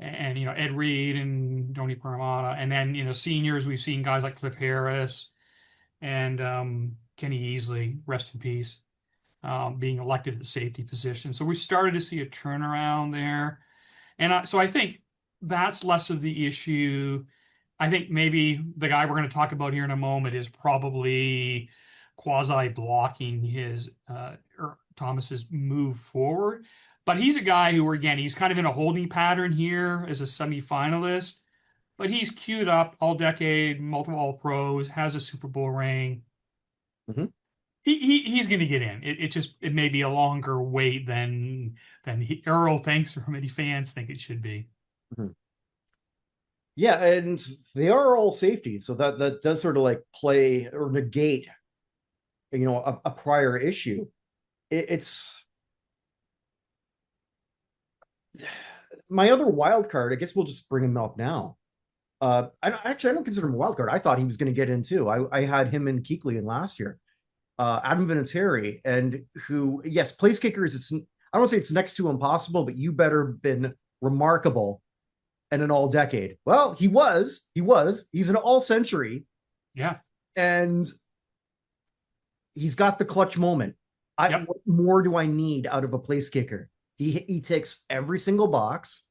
Ed Reed and Tony Paramatta, and then seniors. We've seen guys like Cliff Harris and Kenny Easley, rest in peace, being elected at the safety position. So we started to see a turnaround there. And so I think that's less of the issue. I think maybe the guy we're going to talk about here in a moment is probably quasi blocking his Thomas's move forward. But he's a guy who, again, he's kind of in a holding pattern here as a semifinalist. But he's queued up all decade, multiple All Pros, has a Super Bowl ring. Mhm. He's going to get in. It may be a longer wait than Earl thinks or many fans think it should be. Mhm. Yeah, and they are all safety, so that does sort of like play or negate, a prior issue. It's my other wild card. I guess we'll just bring him up now. I don't consider him a wild card. I thought he was going to get in too. I had him in Kuechly in last year. Adam Vinatieri, and who, yes, place kickers. I don't say it's next to impossible, but you better been remarkable in an all decade. Well, he was. He's an all century. Yeah. And he's got the clutch moment. Yep. What more do I need out of a place kicker? He ticks every single box.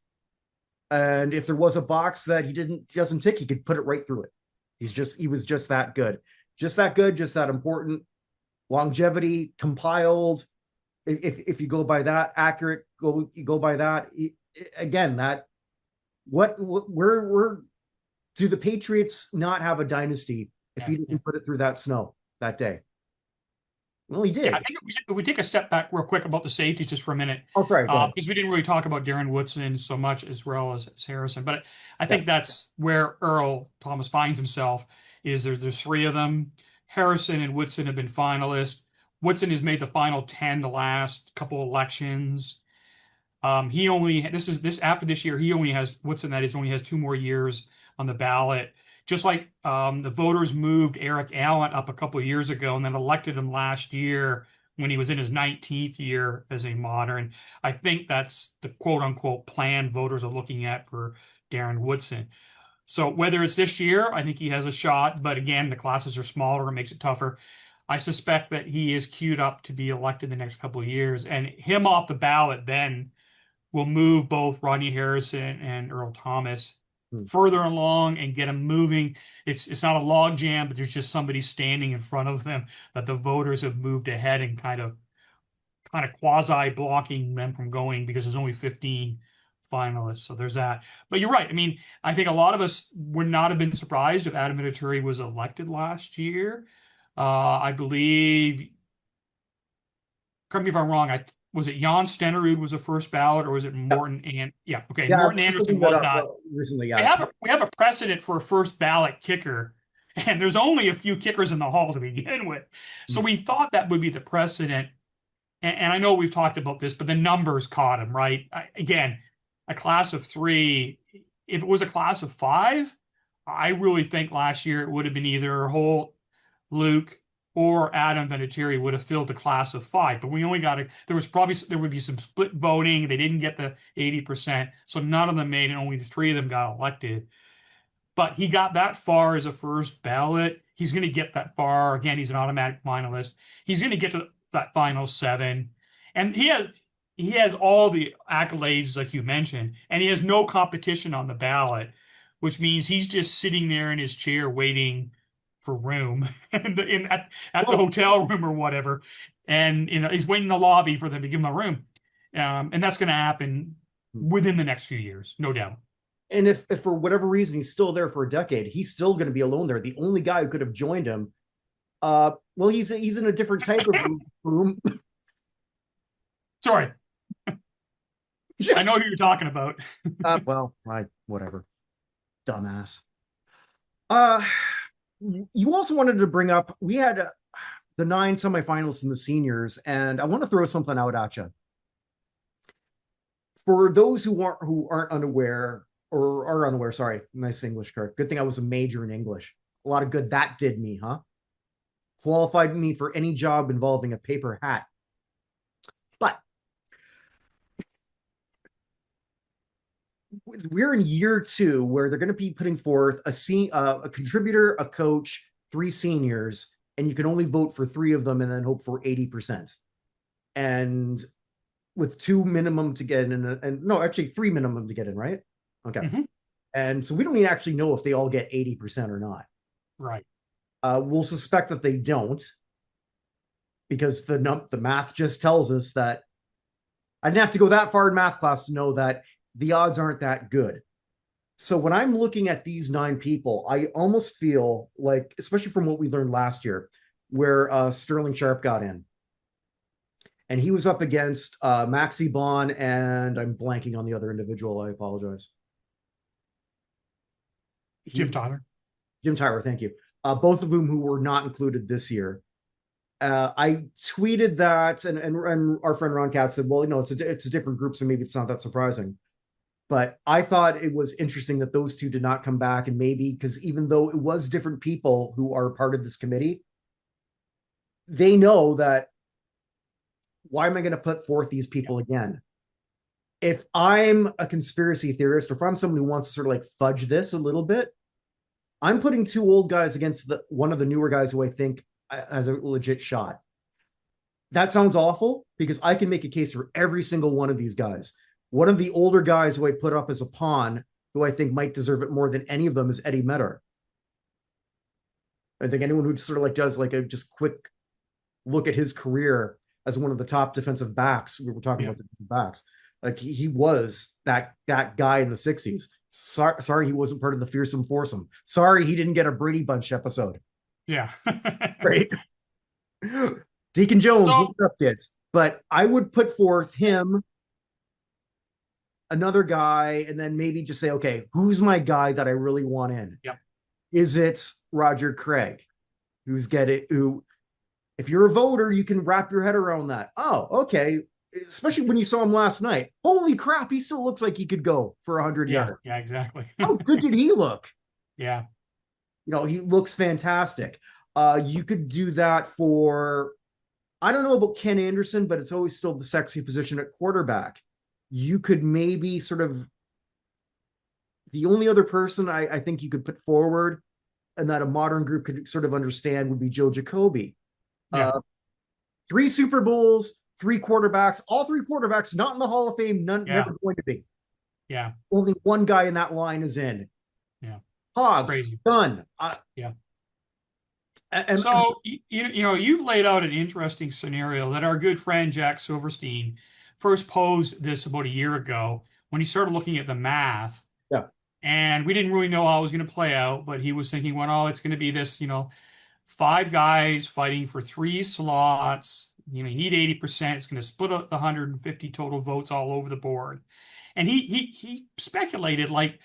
And if there was a box that he doesn't tick, he could put it right through it. He was just that good. Just that important. Longevity, compiled. If you go by that, accurate, you go by that. Again, that where do the Patriots not have a dynasty if he doesn't put it through that snow that day? Well, he did. Yeah, I think if we take a step back real quick about the safeties just for a minute, Oh, sorry. because we didn't really talk about Darren Woodson so much as well as Harrison, but I think that's where Earl Thomas finds himself. Is there's three of them. Harrison and Woodson have been finalists. Woodson has made the final 10 the last couple elections. He only this after this year, he only has Woodson, that is, only has 2 more years on the ballot. Just like the voters moved Eric Allen up a couple of years ago and then elected him last year when he was in his 19th year as a modern. I think that's the quote unquote plan voters are looking at for Darren Woodson. So whether it's this year, I think he has a shot, but again, the classes are smaller, it makes it tougher. I suspect that he is queued up to be elected the next couple of years, and him off the ballot then will move both Rodney Harrison and Earl Thomas further along and get them moving. It's not a log jam, but there's just somebody standing in front of them that the voters have moved ahead and kind of quasi blocking them from going because there's only 15 finalists. So there's that. But you're right. I mean, I think a lot of us would not have been surprised if Adam Vinatieri was elected last year. I believe, correct me if I'm wrong, was it Jan Stenerud was the first ballot, or was it Morton and Morton Anderson was not recently. We have a precedent for a first ballot kicker, and there's only a few kickers in the hall to begin with. So we thought that would be the precedent. And I know we've talked about this, but the numbers caught him, right? Again, a class of 3. If it was a class of 5, I really think last year it would have been either Holt, Luke, or Adam Vinatieri would have filled the class of 5. But we only got there would be some split voting. They didn't get the 80%. So none of them made it. Only 3 of them got elected. But he got that far as a first ballot. He's going to get that far. Again, he's an automatic finalist. He's going to get to that final 7. And he has all the accolades like you mentioned, and he has no competition on the ballot, which means he's just sitting there in his chair waiting for room at the hotel room or whatever. And he's waiting in the lobby for them to give him a room. And that's going to happen within the next few years, no doubt. And if for whatever reason he's still there for a decade, he's still going to be alone there. The only guy who could have joined him, well, he's in a different type of room. Sorry. I know who you're talking about. Well, whatever. Dumbass. You also wanted to bring up, we had the 9 semifinalists and the seniors, and I want to throw something out at you. For those who aren't unaware, or are unaware, sorry, nice English, Kirk. Good thing I was a major in English. A lot of good that did me, huh? Qualified me for any job involving a paper hat. But we're in year 2 where they're going to be putting forth a contributor, a coach, 3 seniors, and you can only vote for 3 of them and then hope for 80%. And with 2 minimum to get in, and no, actually 3 minimum to get in, right? Okay. Mhm. And so we don't even actually know if they all get 80% or not. Right. We'll suspect that they don't because the math just tells us that I didn't have to go that far in math class to know that the odds aren't that good. So when I'm looking at these 9 people, I almost feel like, especially from what we learned last year, where Sterling Sharp got in, and he was up against Maxi Bon, and I'm blanking on the other individual. I apologize. Jim He Tyler. Jim Tyler, thank you. Both of whom who were not included this year. I tweeted that, and our friend Ron Katz said, "Well, it's a different group, so maybe it's not that surprising." But I thought it was interesting that those two did not come back, and maybe because even though it was different people who are part of this committee, they know that why am I going to put forth these people again? If I'm a conspiracy theorist, or if I'm someone who wants to sort of like fudge this a little bit, I'm putting 2 old guys against one of the newer guys who I think has a legit shot. That sounds awful because I can make a case for every single one of these guys. One of the older guys who I put up as a pawn, who I think might deserve it more than any of them, is Eddie Metter. I think anyone who sort of like does like a just quick look at his career as one of the top defensive backs, we were talking about defensive backs, like he was that guy in the 60s. Sorry he wasn't part of the fearsome foursome. Sorry he didn't get a Brady Bunch episode. Yeah. Right. Deacon Jones, So look up, kids. But I would put forth him, another guy, and then maybe just say, okay, who's my guy that I really want in? yeah. Is it Roger Craig? Who, if you're a voter, you can wrap your head around that. Oh, okay. Especially when you saw him last night. Holy crap, he still looks like he could go for 100 yards. Yeah, exactly. How good did he look? Yeah. He looks fantastic. You could do that for, I don't know about Ken Anderson, but it's always still the sexy position at quarterback. You could maybe sort of, the only other person I think you could put forward and that a modern group could sort of understand would be Joe Jacoby. Yeah. 3 Super Bowls, 3 quarterbacks, all 3 quarterbacks not in the Hall of Fame, never going to be. Yeah. Only one guy in that line is in. Yeah. Hogs, Crazy. done. Yeah. And So, you've laid out an interesting scenario that our good friend Jack Silverstein first posed this about a year ago when he started looking at the math. yeah, And we didn't really know how it was going to play out, but he was thinking, well, oh, it's going to be this, 5 guys fighting for 3 slots. You need 80%. It's going to split up the 150 total votes all over the board. And he speculated like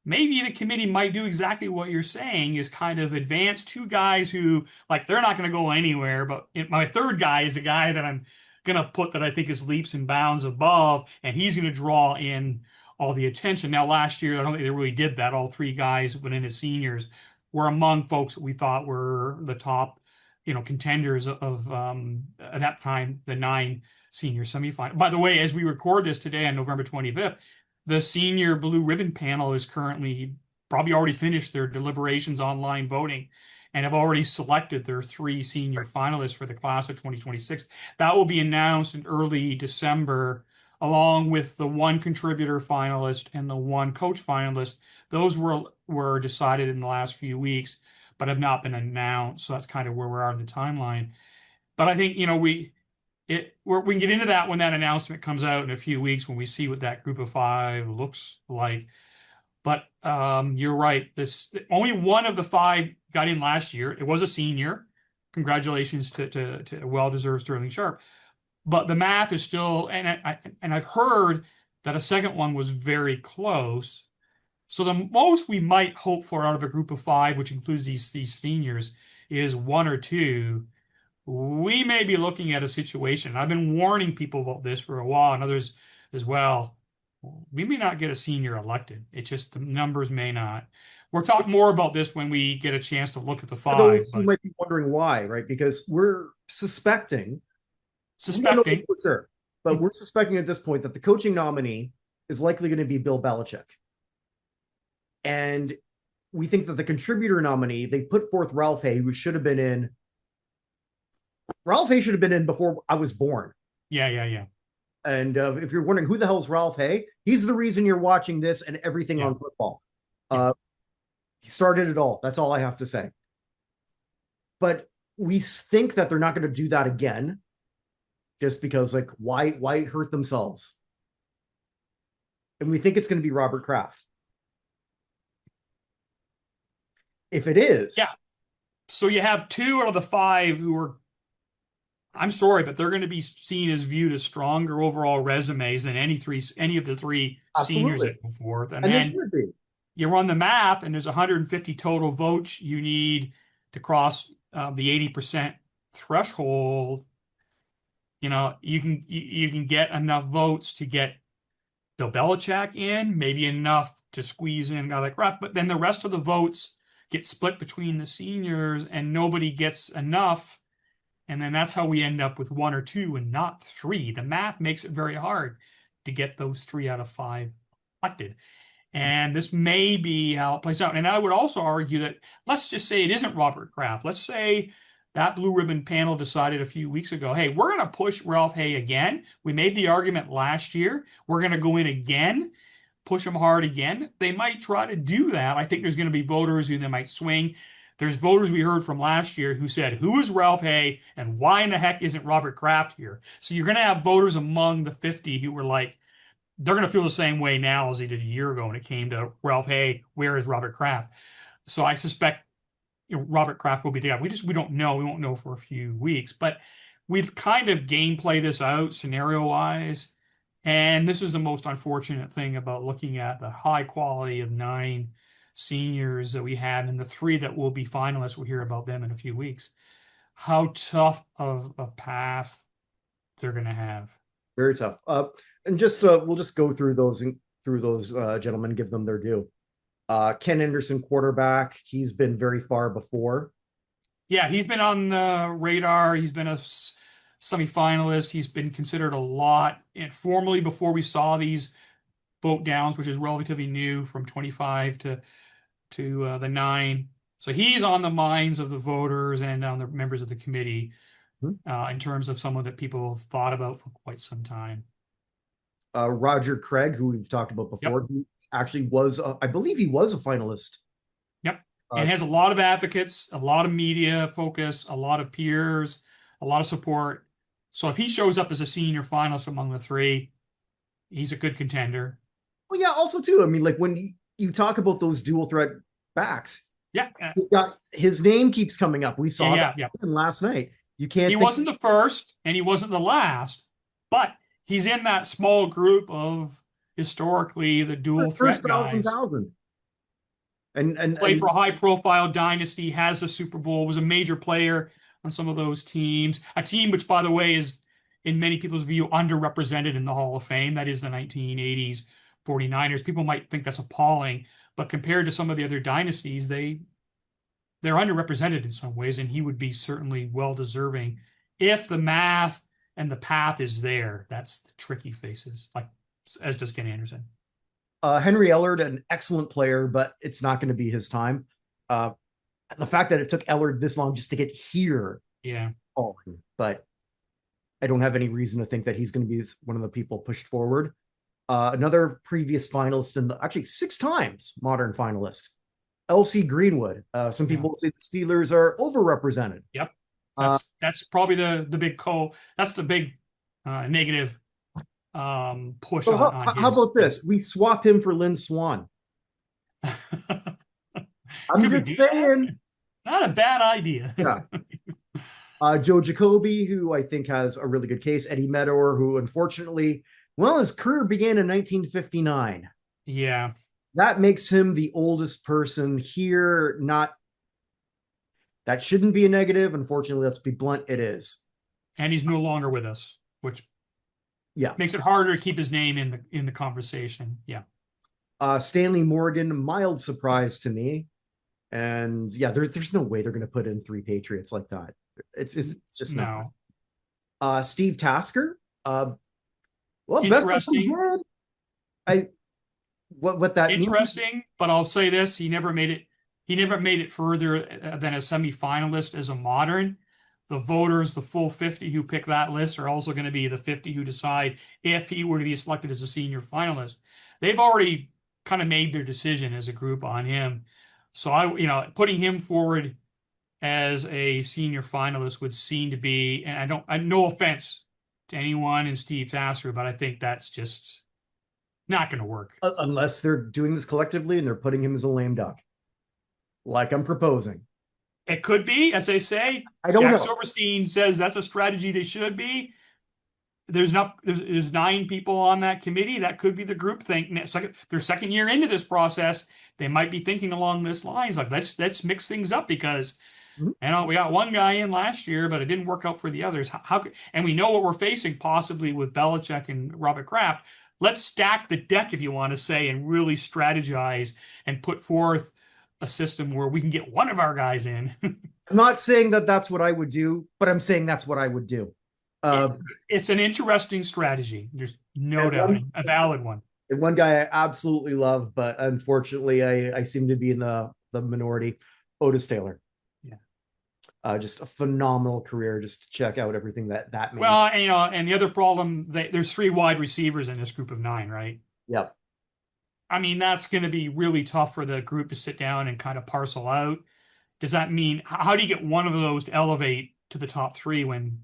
maybe the committee might do exactly what you're saying, is kind of advance 2 guys who like they're not going to go anywhere, but my third guy is a guy that I'm going to put that I think is leaps and bounds above, and he's going to draw in all the attention. Now, last year, I don't think they really did that. All 3 guys, but in his seniors, were among folks that we thought were the top, contenders of at that time the 9 senior semifinal. By the way, as we record this today on November 25th, the senior blue ribbon panel is currently probably already finished their deliberations online voting and have already selected their 3 senior finalists for the class of 2026. That will be announced in early December, along with the 1 contributor finalist and the 1 coach finalist. Those were decided in the last few weeks, but have not been announced. So that's kind of where we are in the timeline. But I think, we can get into that when that announcement comes out in a few weeks, when we see what that group of 5 looks like. But you're right. Only 1 of the 5 got in last year. It was a senior. Congratulations to a well-deserved Sterling Sharp. But the math is still, and I've heard that a second one was very close. So the most we might hope for out of a group of 5, which includes these seniors, is 1 or 2. We may be looking at a situation. I've been warning people about this for a while, and others as well. We may not get a senior elected. It's just the numbers may not. We'll talk more about this when we get a chance to look at the for 5. those who might be wondering why, right? Because we're suspecting, we don't know for sure, but we're suspecting at this point that the coaching nominee is likely going to be Bill Belichick. And we think that the contributor nominee, they put forth Ralph Hay, who should have been in. Ralph Hay should have been in before I was born. Yeah. And if you're wondering who the hell's Ralph Hay, he's the reason you're watching this and everything Yeah. on football. Yeah. He started it all. That's all I have to say. But we think that they're not going to do that again, just because, like, why hurt themselves? And we think it's going to be Robert Kraft. If it is, Yeah. So you have 2 out of the 5 who are, I'm sorry, but they're going to be seen as viewed as stronger overall resumes than any of the 3 seniors absolutely, that go forth. And and they then should be. you run the math, and there's 150 total votes you need to cross the 80% threshold. You can get enough votes to get Bill Belichick in, maybe enough to squeeze in a guy like Kraft, but then the rest of the votes get split between the seniors, and nobody gets enough. And then that's how we end up with 1 or 2 and not 3. The math makes it very hard to get those 3 out of 5 elected. And this may be how it plays out. And I would also argue that, let's just say it isn't Robert Kraft. Let's say that blue ribbon panel decided a few weeks ago, hey, we're going to push Ralph Hay again. We made the argument last year. We're going to go in again, push him hard again. They might try to do that. I think there's going to be voters who they might swing. There's voters we heard from last year who said, who is Ralph Hay and why in the heck isn't Robert Kraft here? So you're going to have voters among the 50 who were like, they're going to feel the same way now as they did a year ago when it came to Ralph Hay. Where is Robert Kraft? So I suspect Robert Kraft will be the guy. We don't know. We won't know for a few weeks, but we've kind of gameplay this out scenario wise. And this is the most unfortunate thing about looking at the high quality of 9 seniors that we had and the 3 that will be finalists. We'll hear about them in a few weeks. How tough of a path they're going to have. Very tough. And just we'll just go through those gentlemen, give them their due. Ken Anderson, quarterback. He's been very far before. Yeah, he's been on the radar. He's been a semifinalist. He's been considered a lot formally before we saw these vote downs, which is relatively new from 25 to the 9. So he's on the minds of the voters and on the members of the committee in terms of someone that people have thought about for quite some time. Roger Craig, who we've talked about before, Yep. he actually was, I believe he was a finalist. Yep. And has a lot of advocates, a lot of media focus, a lot of peers, a lot of support. So if he shows up as a senior finalist among the 3, he's a good contender. Well, yeah, also too, I mean, like when you talk about those dual threat backs, Yeah. his name keeps coming up. We saw that last night. You can't. He wasn't the first and he wasn't the last, but he's in that small group of historically the dual threat guys. And played for a high profile dynasty, has a Super Bowl, was a major player on some of those teams. A team which, by the way, is in many people's view underrepresented in the Hall of Fame. That is the 1980s 49ers. People might think that's appalling, but compared to some of the other dynasties, they're underrepresented in some ways, and he would be certainly well deserving if the math and the path is there. That's the tricky faces, like as does Ken Anderson. Henry Ellard, an excellent player, but it's not going to be his time. The fact that it took Ellard this long just to get here, but I don't have any reason to think that he's going to be one of the people pushed forward. Another previous finalist and actually 6 times modern finalist, LC Greenwood. Some people say the Steelers are overrepresented. Yep. That's probably the big that's the big negative push so on his. How about this? We swap him for Lynn Swan. I'm just saying. Not a bad idea. Yeah. Joe Jacoby, who I think has a really good case. Eddie Medor, who unfortunately, his career began in 1959. Yeah. That makes him the oldest person here. That shouldn't be a negative. Unfortunately, let's be blunt, it is. And he's no longer with us, which makes it harder to keep his name in the conversation. Yeah. Stanley Morgan, mild surprise to me. And there's no way they're going to put in 3 Patriots like that. It's just no. Steve Tasker. Interesting. What that interesting, means? But I'll say this: he never made it. He never made it further than a semifinalist as a modern. the voters, the full 50 who pick that list, are also going to be the 50 who decide if he were to be selected as a senior finalist. They've already kind of made their decision as a group on him. So putting him forward as a senior finalist would seem to be, and no offense to anyone in Steve Tasser, but I think that's just not going to work. Unless they're doing this collectively and they're putting him as a lame duck, like I'm proposing. It could be, as they say. I don't Jack know. Silverstein says that's a strategy they should be. There's 9 people on that committee. That could be the group think. Their second year into this process, they might be thinking along this lines, like let's mix things up because we got one guy in last year, but it didn't work out for the others. And we know what we're facing possibly with Belichick and Robert Kraft. Let's stack the deck, if you want to say, and really strategize and put forth a system where we can get one of our guys in. I'm not saying that that's what I would do, but I'm saying that's what I would do. It's an interesting strategy. There's no doubt, a valid one. And one guy I absolutely love, but unfortunately I seem to be in the minority, Otis Taylor. Yeah. Just a phenomenal career. Just to check out everything that made. Well, and the other problem, there's 3 wide receivers in this group of 9, right? Yep. I mean, that's going to be really tough for the group to sit down and kind of parcel out. Does that mean, how do you get one of those to elevate to the top 3 when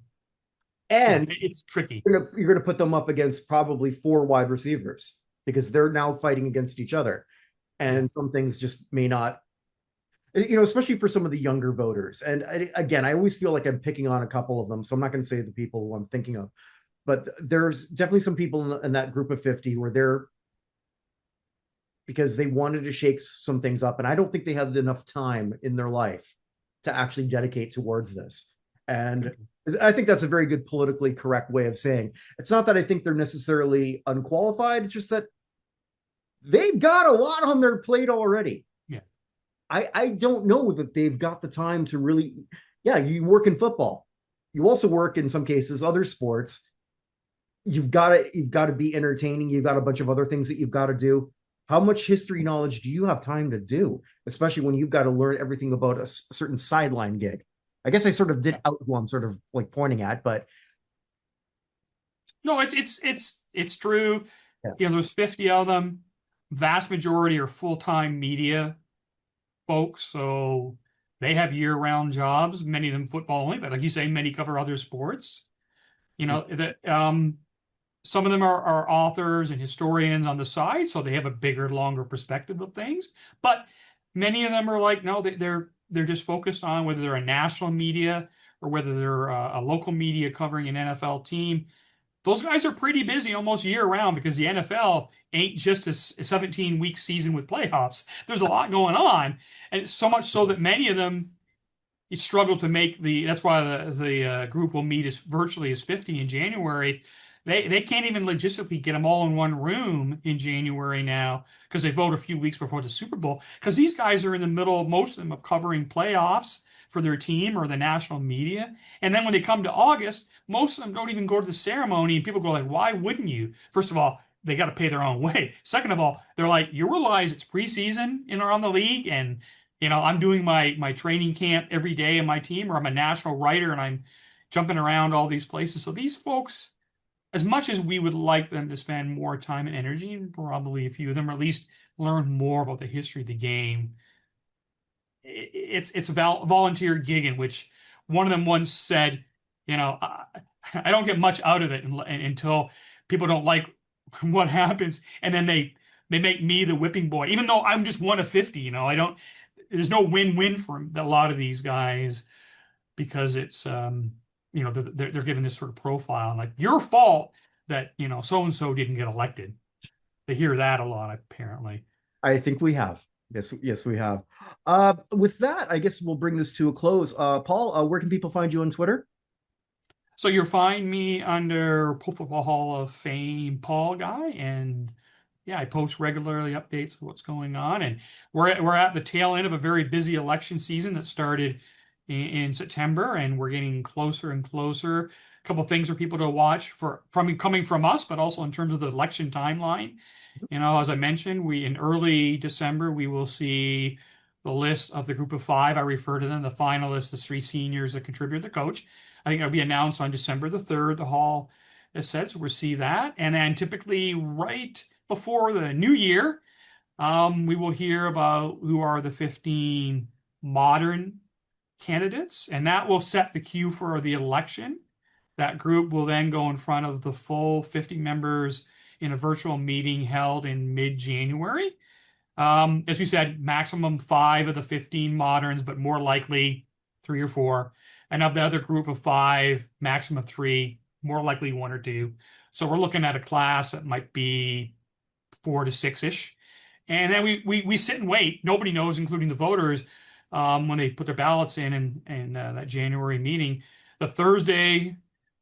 it's tricky? You're going to put them up against probably 4 wide receivers because they're now fighting against each other. And some things just may not, especially for some of the younger voters. And again, I always feel like I'm picking on a couple of them. So I'm not going to say the people who I'm thinking of, but there's definitely some people in that group of 50 where they're, because they wanted to shake some things up. And I don't think they have enough time in their life to actually dedicate towards this. And I think that's a very good politically correct way of saying it's not that I think they're necessarily unqualified. It's just that they've got a lot on their plate already. Yeah. I don't know that they've got the time to really, you work in football. You also work in some cases, other sports. You've got to be entertaining. You've got a bunch of other things that you've got to do. How much history knowledge do you have time to do, especially when you've got to learn everything about a certain sideline gig? I guess I sort of did out who I'm sort of like pointing at, but no, it's true. Yeah. There's 50 of them. Vast majority are full-time media folks, so they have year-round jobs. Many of them football only, but like you say, many cover other sports. Some of them are authors and historians on the side, so they have a bigger, longer perspective of things. But many of them are like, no, they're just focused on whether they're a national media or whether they're a local media covering an NFL team. Those guys are pretty busy almost year round because the NFL ain't just a 17-week season with playoffs. There's a lot going on, and so much so that many of them struggle to make that's why the group will meet virtually as 50 in January. They can't even logistically get them all in one room in January now because they vote a few weeks before the Super Bowl. Because these guys are in the middle, most of them, of covering playoffs for their team or the national media. And then when they come to August, most of them don't even go to the ceremony. And people go like, why wouldn't you? First of all, they got to pay their own way. Second of all, they're like, you realize it's preseason around the league, and I'm doing my training camp every day in my team, or I'm a national writer and I'm jumping around all these places. So these folks, as much as we would like them to spend more time and energy, and probably a few of them, or at least learn more about the history of the game, it's a volunteer gig in which one of them once said, I don't get much out of it until people don't like what happens, and then they make me the whipping boy, even though I'm just one of 50. There's no win-win for a lot of these guys because it's they're given this sort of profile and like your fault that so and so didn't get elected. They hear that a lot, apparently. I think we have. Yes, we have. With that, I guess we'll bring this to a close. Paul, where can people find you on Twitter? So you'll find me under Pro Football Hall of Fame Paul Guy, and I post regularly updates of what's going on. And we're at the tail end of a very busy election season that started in September, and we're getting closer and closer. A couple of things for people to watch coming from us, but also in terms of the election timeline. As I mentioned, in early December, we will see the list of the group of 5. I refer to them, the finalists, the 3 seniors, the contributor, the coach. I think it'll be announced on December the 3rd, the hall is said, so we'll see that. And then typically right before the new year, we will hear about who are the 15 modern candidates, and that will set the cue for the election. That group will then go in front of the full 50 members in a virtual meeting held in mid-January. As we said, maximum 5 of the 15 moderns, but more likely 3 or 4. And of the other group of 5, maximum of 3, more likely 1 or 2. So we're looking at a class that might be 4 to 6-ish. And then we sit and wait. Nobody knows, including the voters, when they put their ballots in that January meeting. The Thursday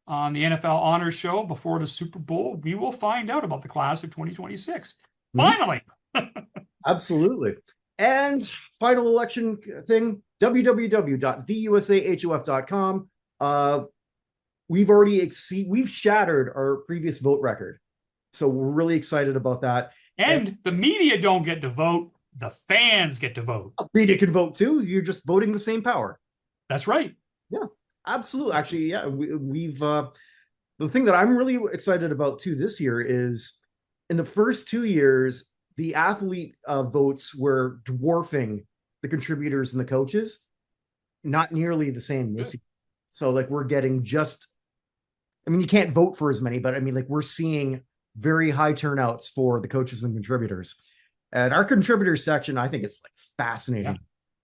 on the NFL Honors Show before the Super Bowl, we will find out about the class of 2026. Finally! Absolutely. And final election thing, www.theusahof.com. We've shattered our previous vote record. So we're really excited about that. And the media don't get to vote. The fans get to vote. Media can vote too. You're just voting the same power. That's right. Yeah, absolutely. Actually, yeah, we've the thing that I'm really excited about too this year is in the first 2 years, the athlete votes were dwarfing the contributors and the coaches. Not nearly the same this year. So like we're getting just, I mean, you can't vote for as many, but I mean, like we're seeing very high turnouts for the coaches and contributors. And our contributors section, I think it's like fascinating. Yeah.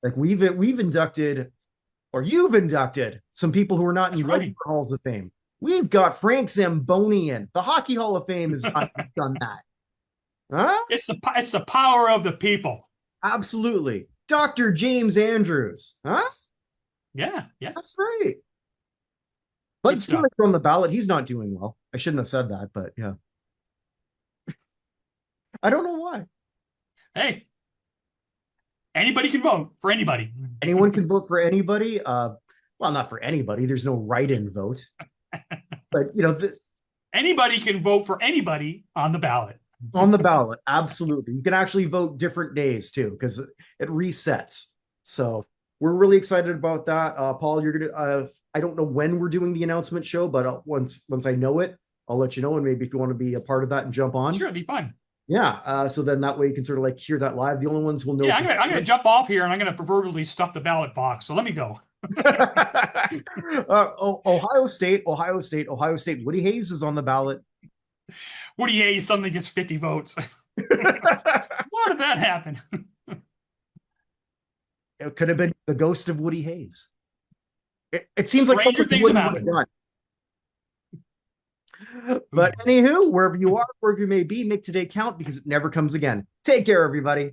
Like we've inducted, or you've inducted some people who are not in the regular halls of fame. We've got Frank Zamboni in. The Hockey Hall of Fame has not done that. Huh? It's the power of the people. Absolutely. Dr. James Andrews. Huh? Yeah. That's right. But on the ballot, he's not doing well. I shouldn't have said that, but yeah. I don't know why. Hey, anybody can vote for anybody. Anyone can vote for anybody. Well, not for anybody. There's no write-in vote. But, anybody can vote for anybody on the ballot. On the ballot, absolutely. You can actually vote different days, too, because it resets. So we're really excited about that. Paul, you're going to... I don't know when we're doing the announcement show, but once I know it, I'll let you know. And maybe if you want to be a part of that and jump on. Sure, it'd be fun. Yeah. So then that way you can sort of like hear that live. The only ones we'll know. Yeah, I'm gonna jump off here and I'm gonna proverbially stuff the ballot box. So let me go. Ohio State. Woody Hayes is on the ballot. Woody Hayes suddenly gets 50 votes. Why did that happen? It could have been the ghost of Woody Hayes. It seems like things have happened. But anywho, wherever you are, wherever you may be, make today count because it never comes again. Take care, everybody.